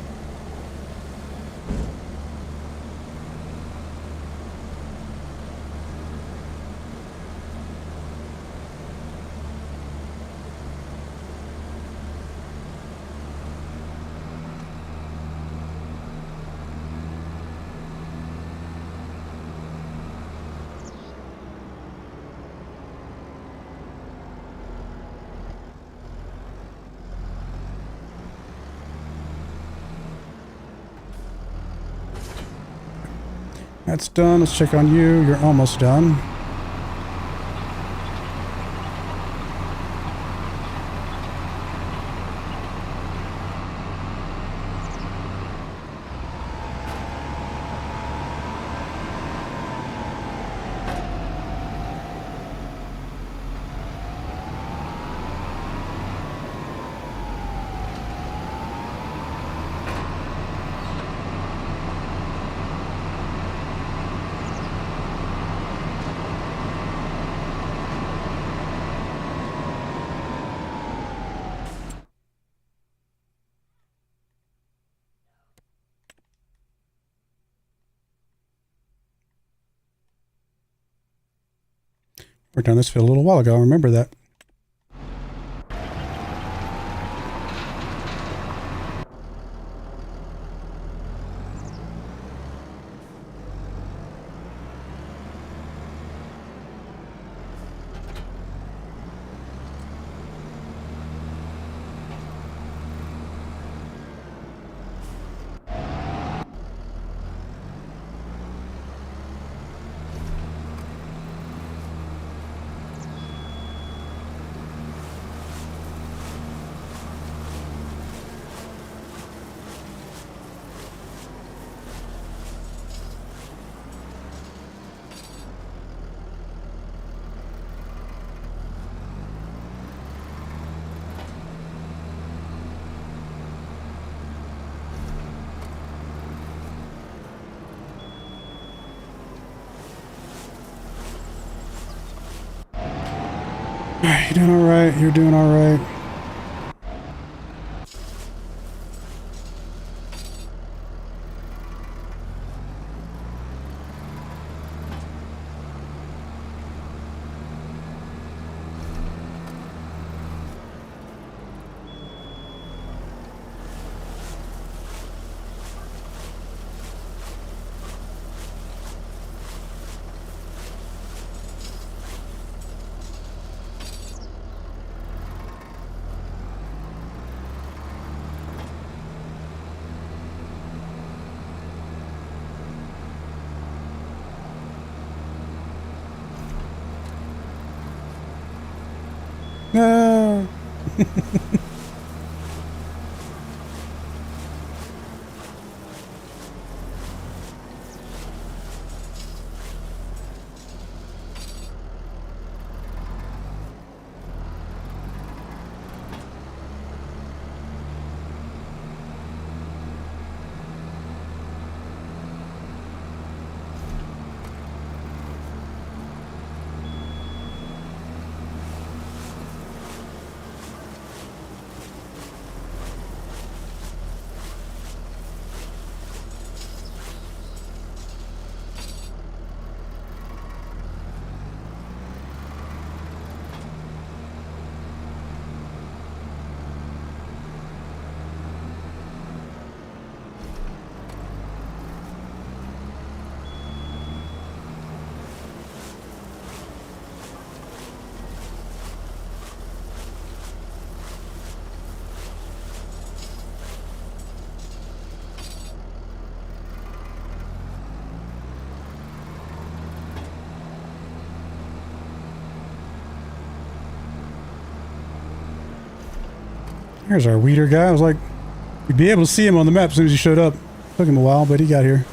Speaker 1: That's done. Let's check on you. You're almost done. Worked on this field a little while ago. I remember that. You're doing all right. You're doing all right. No. There's our weeder guy. I was like, you'd be able to see him on the map as soon as he showed up. Took him a while, but he got here.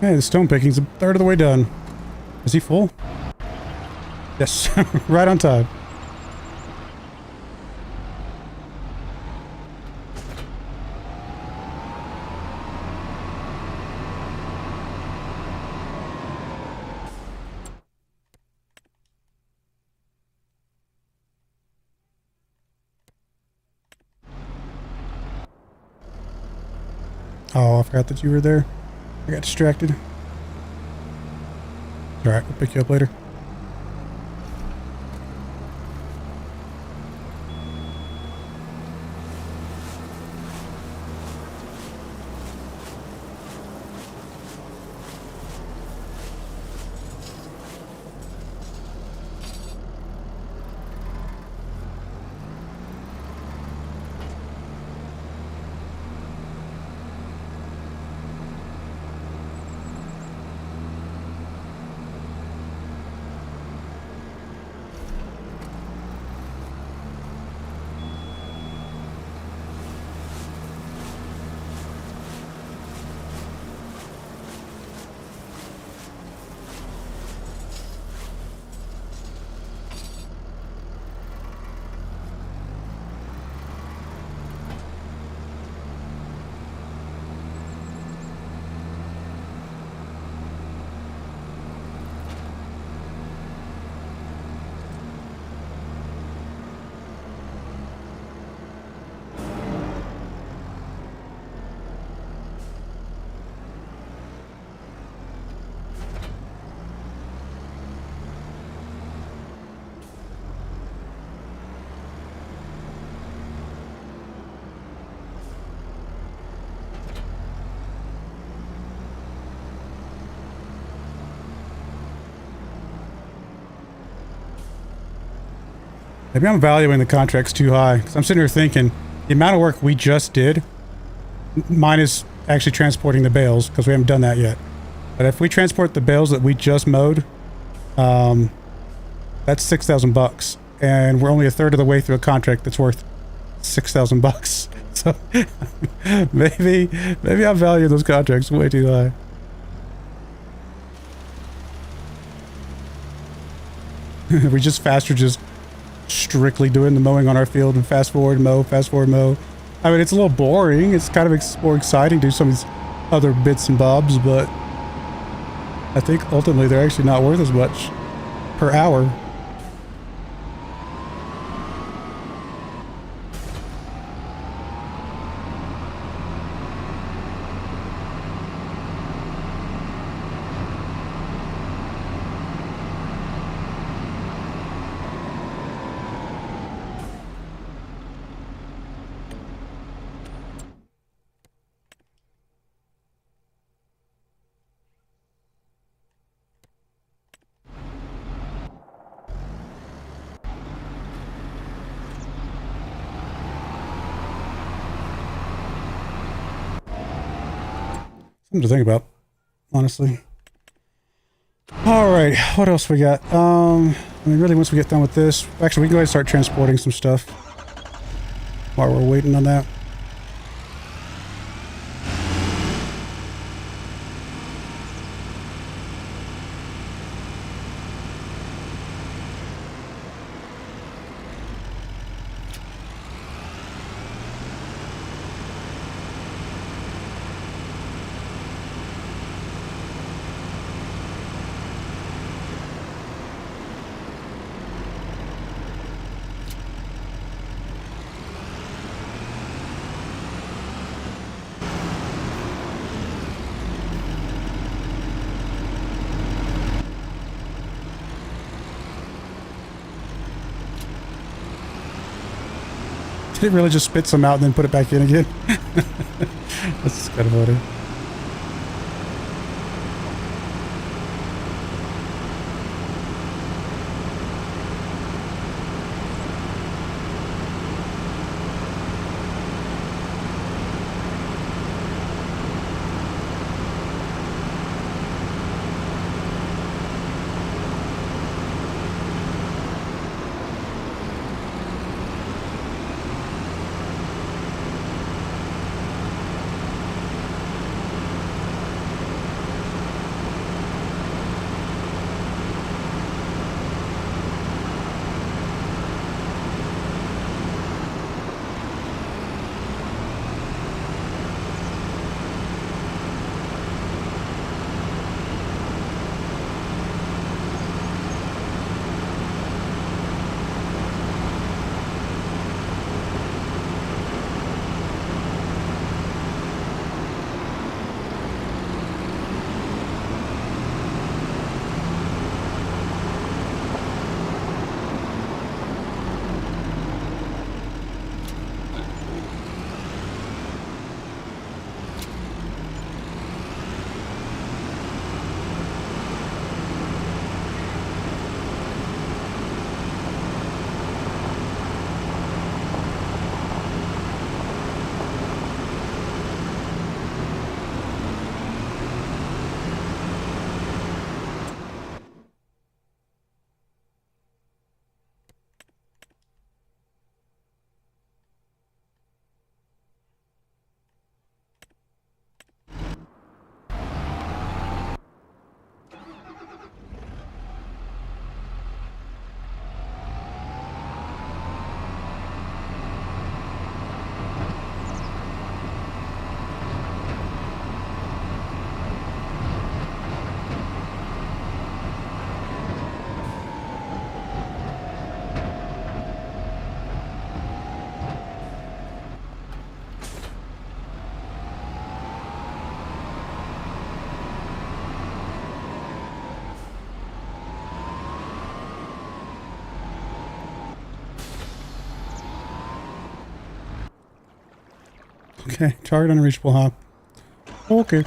Speaker 1: Hey, the stone picking's a third of the way done. Is he full? Yes, right on time. Oh, I forgot that you were there. I got distracted. Alright, we'll pick you up later. Maybe I'm valuing the contracts too high, because I'm sitting here thinking the amount of work we just did, minus actually transporting the bales, because we haven't done that yet. But if we transport the bales that we just mowed, that's $6,000, and we're only a third of the way through a contract that's worth $6,000. So maybe I'm valuing those contracts way too high. We just faster just strictly doing the mowing on our field and fast forward mow. I mean, it's a little boring. It's kind of more exciting to do some of these other bits and bobs, but I think ultimately they're actually not worth as much per hour. Something to think about, honestly. All right, what else we got? I mean, really, once we get done with this, actually, we can go ahead and start transporting some stuff while we're waiting on that. Did it really just spit some out and then put it back in again? That's kind of funny. Okay, target unreachable, huh? Okay.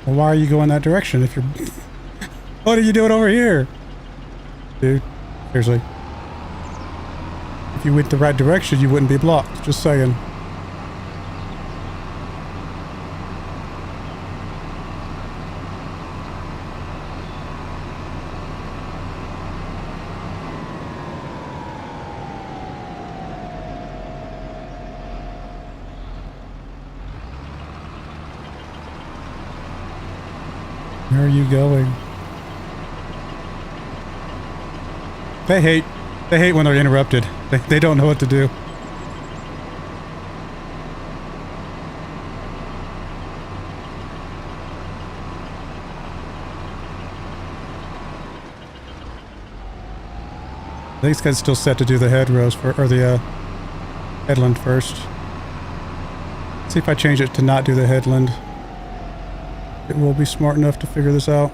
Speaker 1: Well, why are you going that direction if you're... What are you doing over here? Dude, seriously. If you went the right direction, you wouldn't be blocked. Just saying. Where are you going? They hate when they're interrupted. They don't know what to do. I think this guy's still set to do the headrows for, or the headland first. Let's see if I change it to not do the headland. It will be smart enough to figure this out.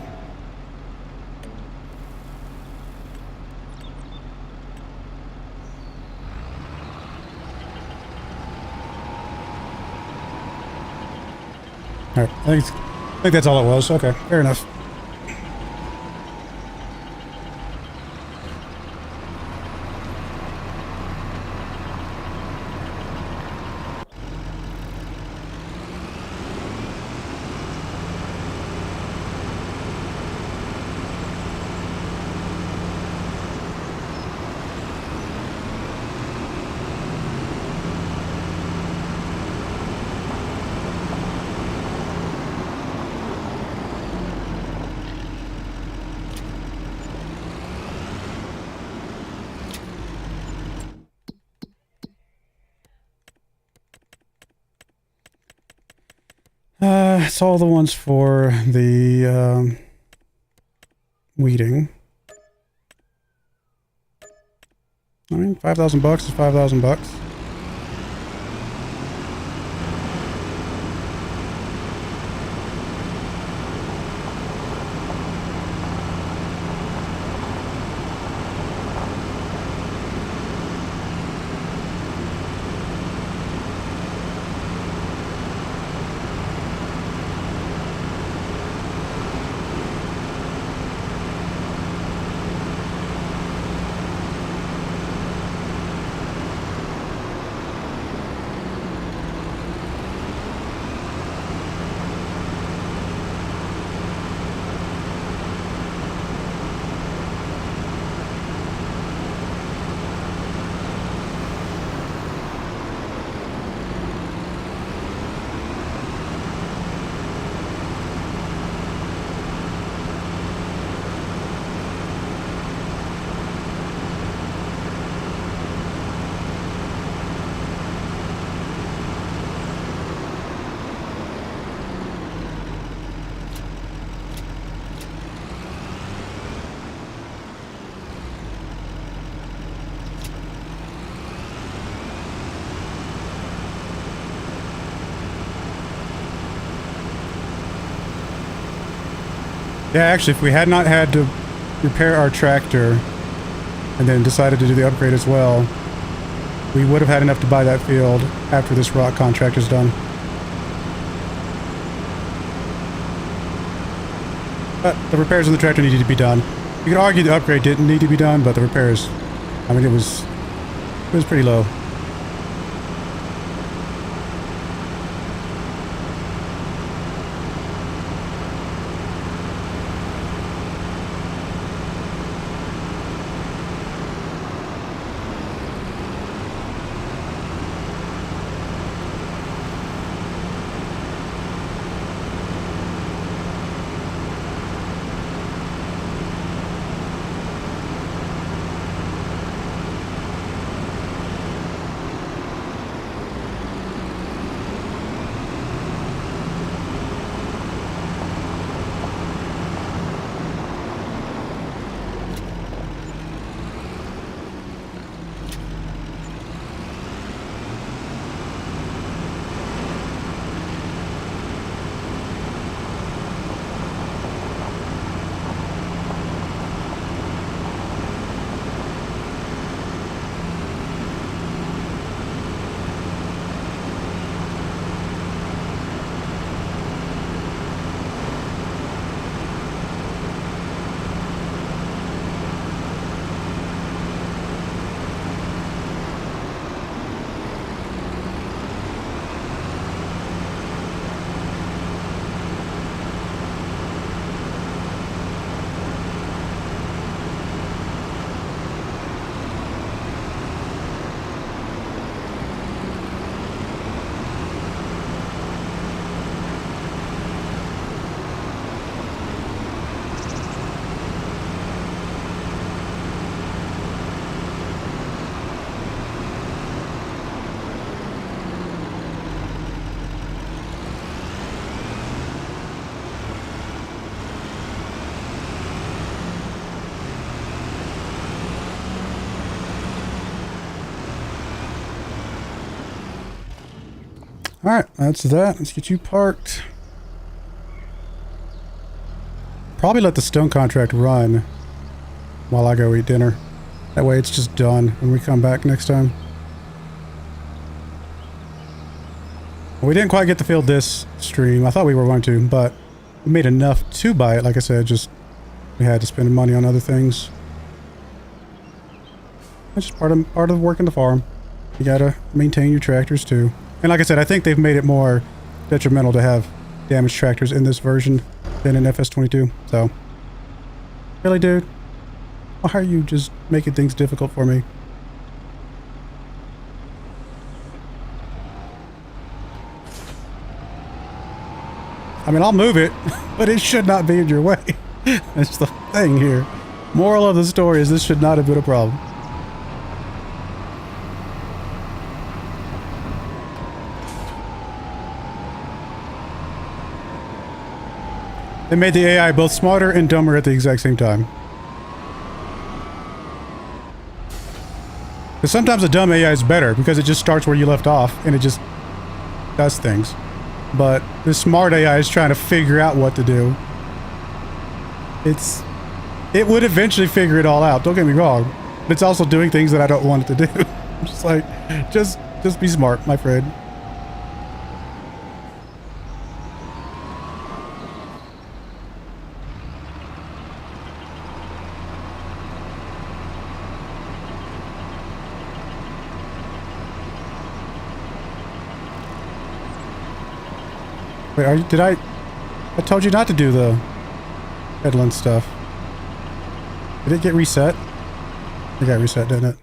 Speaker 1: Alright, I think that's all it was. Okay, fair enough. It's all the ones for the weeding. I mean, $5,000 is $5,000. Yeah, actually, if we had not had to repair our tractor and then decided to do the upgrade as well, we would have had enough to buy that field after this rock contract is done. But the repairs on the tractor needed to be done. You could argue the upgrade didn't need to be done, but the repairs, I mean, it was pretty low. Alright, that's that. Let's get you parked. Probably let the stone contract run while I go eat dinner. That way it's just done when we come back next time. We didn't quite get the field this stream. I thought we were going to, but we made enough to buy it. Like I said, just we had to spend money on other things. That's just part of working the farm. You gotta maintain your tractors too. And like I said, I think they've made it more detrimental to have damaged tractors in this version than in FS22. So, really, dude? Why are you just making things difficult for me? I mean, I'll move it, but it should not be in your way. That's the thing here. Moral of the story is this should not have been a problem. They made the AI both smarter and dumber at the exact same time. Because sometimes a dumb AI is better because it just starts where you left off and it just does things. But the smart AI is trying to figure out what to do. It would eventually figure it all out, don't get me wrong. But it's also doing things that I don't want it to do. I'm just like, just be smart, my friend. Wait, I told you not to do the headland stuff. Did it get reset? It got reset, didn't it?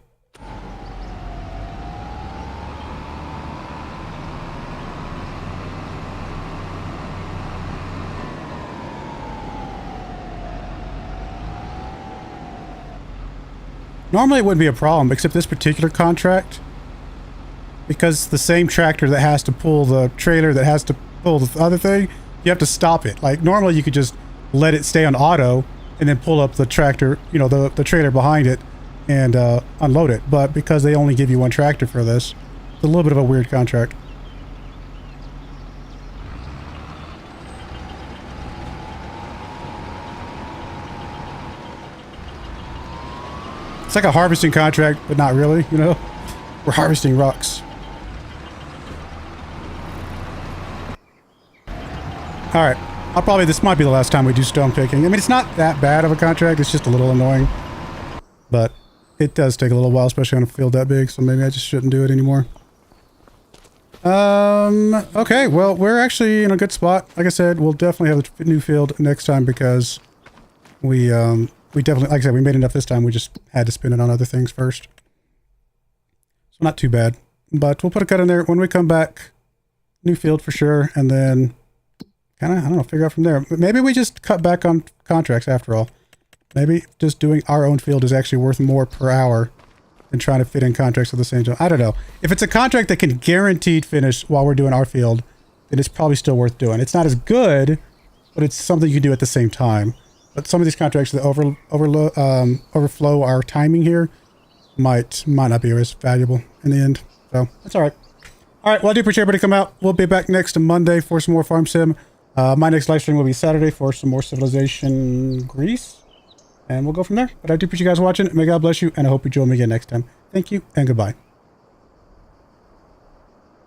Speaker 1: Normally it wouldn't be a problem, except this particular contract. Because the same tractor that has to pull the trailer that has to pull the other thing, you have to stop it. Like normally you could just let it stay on auto and then pull up the tractor, you know, the trailer behind it and unload it. But because they only give you one tractor for this, it's a little bit of a weird contract. It's like a harvesting contract, but not really, you know? We're harvesting rocks. Alright, this might be the last time we do stone picking. I mean, it's not that bad of a contract, it's just a little annoying. But it does take a little while, especially on a field that big, so maybe I just shouldn't do it anymore. Okay, well, we're actually in a good spot. Like I said, we'll definitely have a new field next time because we definitely, like I said, we made enough this time, we just had to spend it on other things first. So not too bad. But we'll put a cut in there when we come back. New field for sure, and then kind of, I don't know, figure out from there. Maybe we just cut back on contracts after all. Maybe just doing our own field is actually worth more per hour than trying to fit in contracts at the same time. I don't know. If it's a contract that can guaranteed finish while we're doing our field, then it's probably still worth doing. It's not as good, but it's something you can do at the same time. But some of these contracts that overflow our timing here might not be as valuable in the end. So that's all right. All right. Well, I do appreciate everybody coming out. We'll be back next Monday for some more Farm Sim. My next live stream will be Saturday for some more Civilization Greece. And we'll go from there. But I do appreciate you guys watching. May God bless you. And I hope you join me again next time. Thank you and goodbye.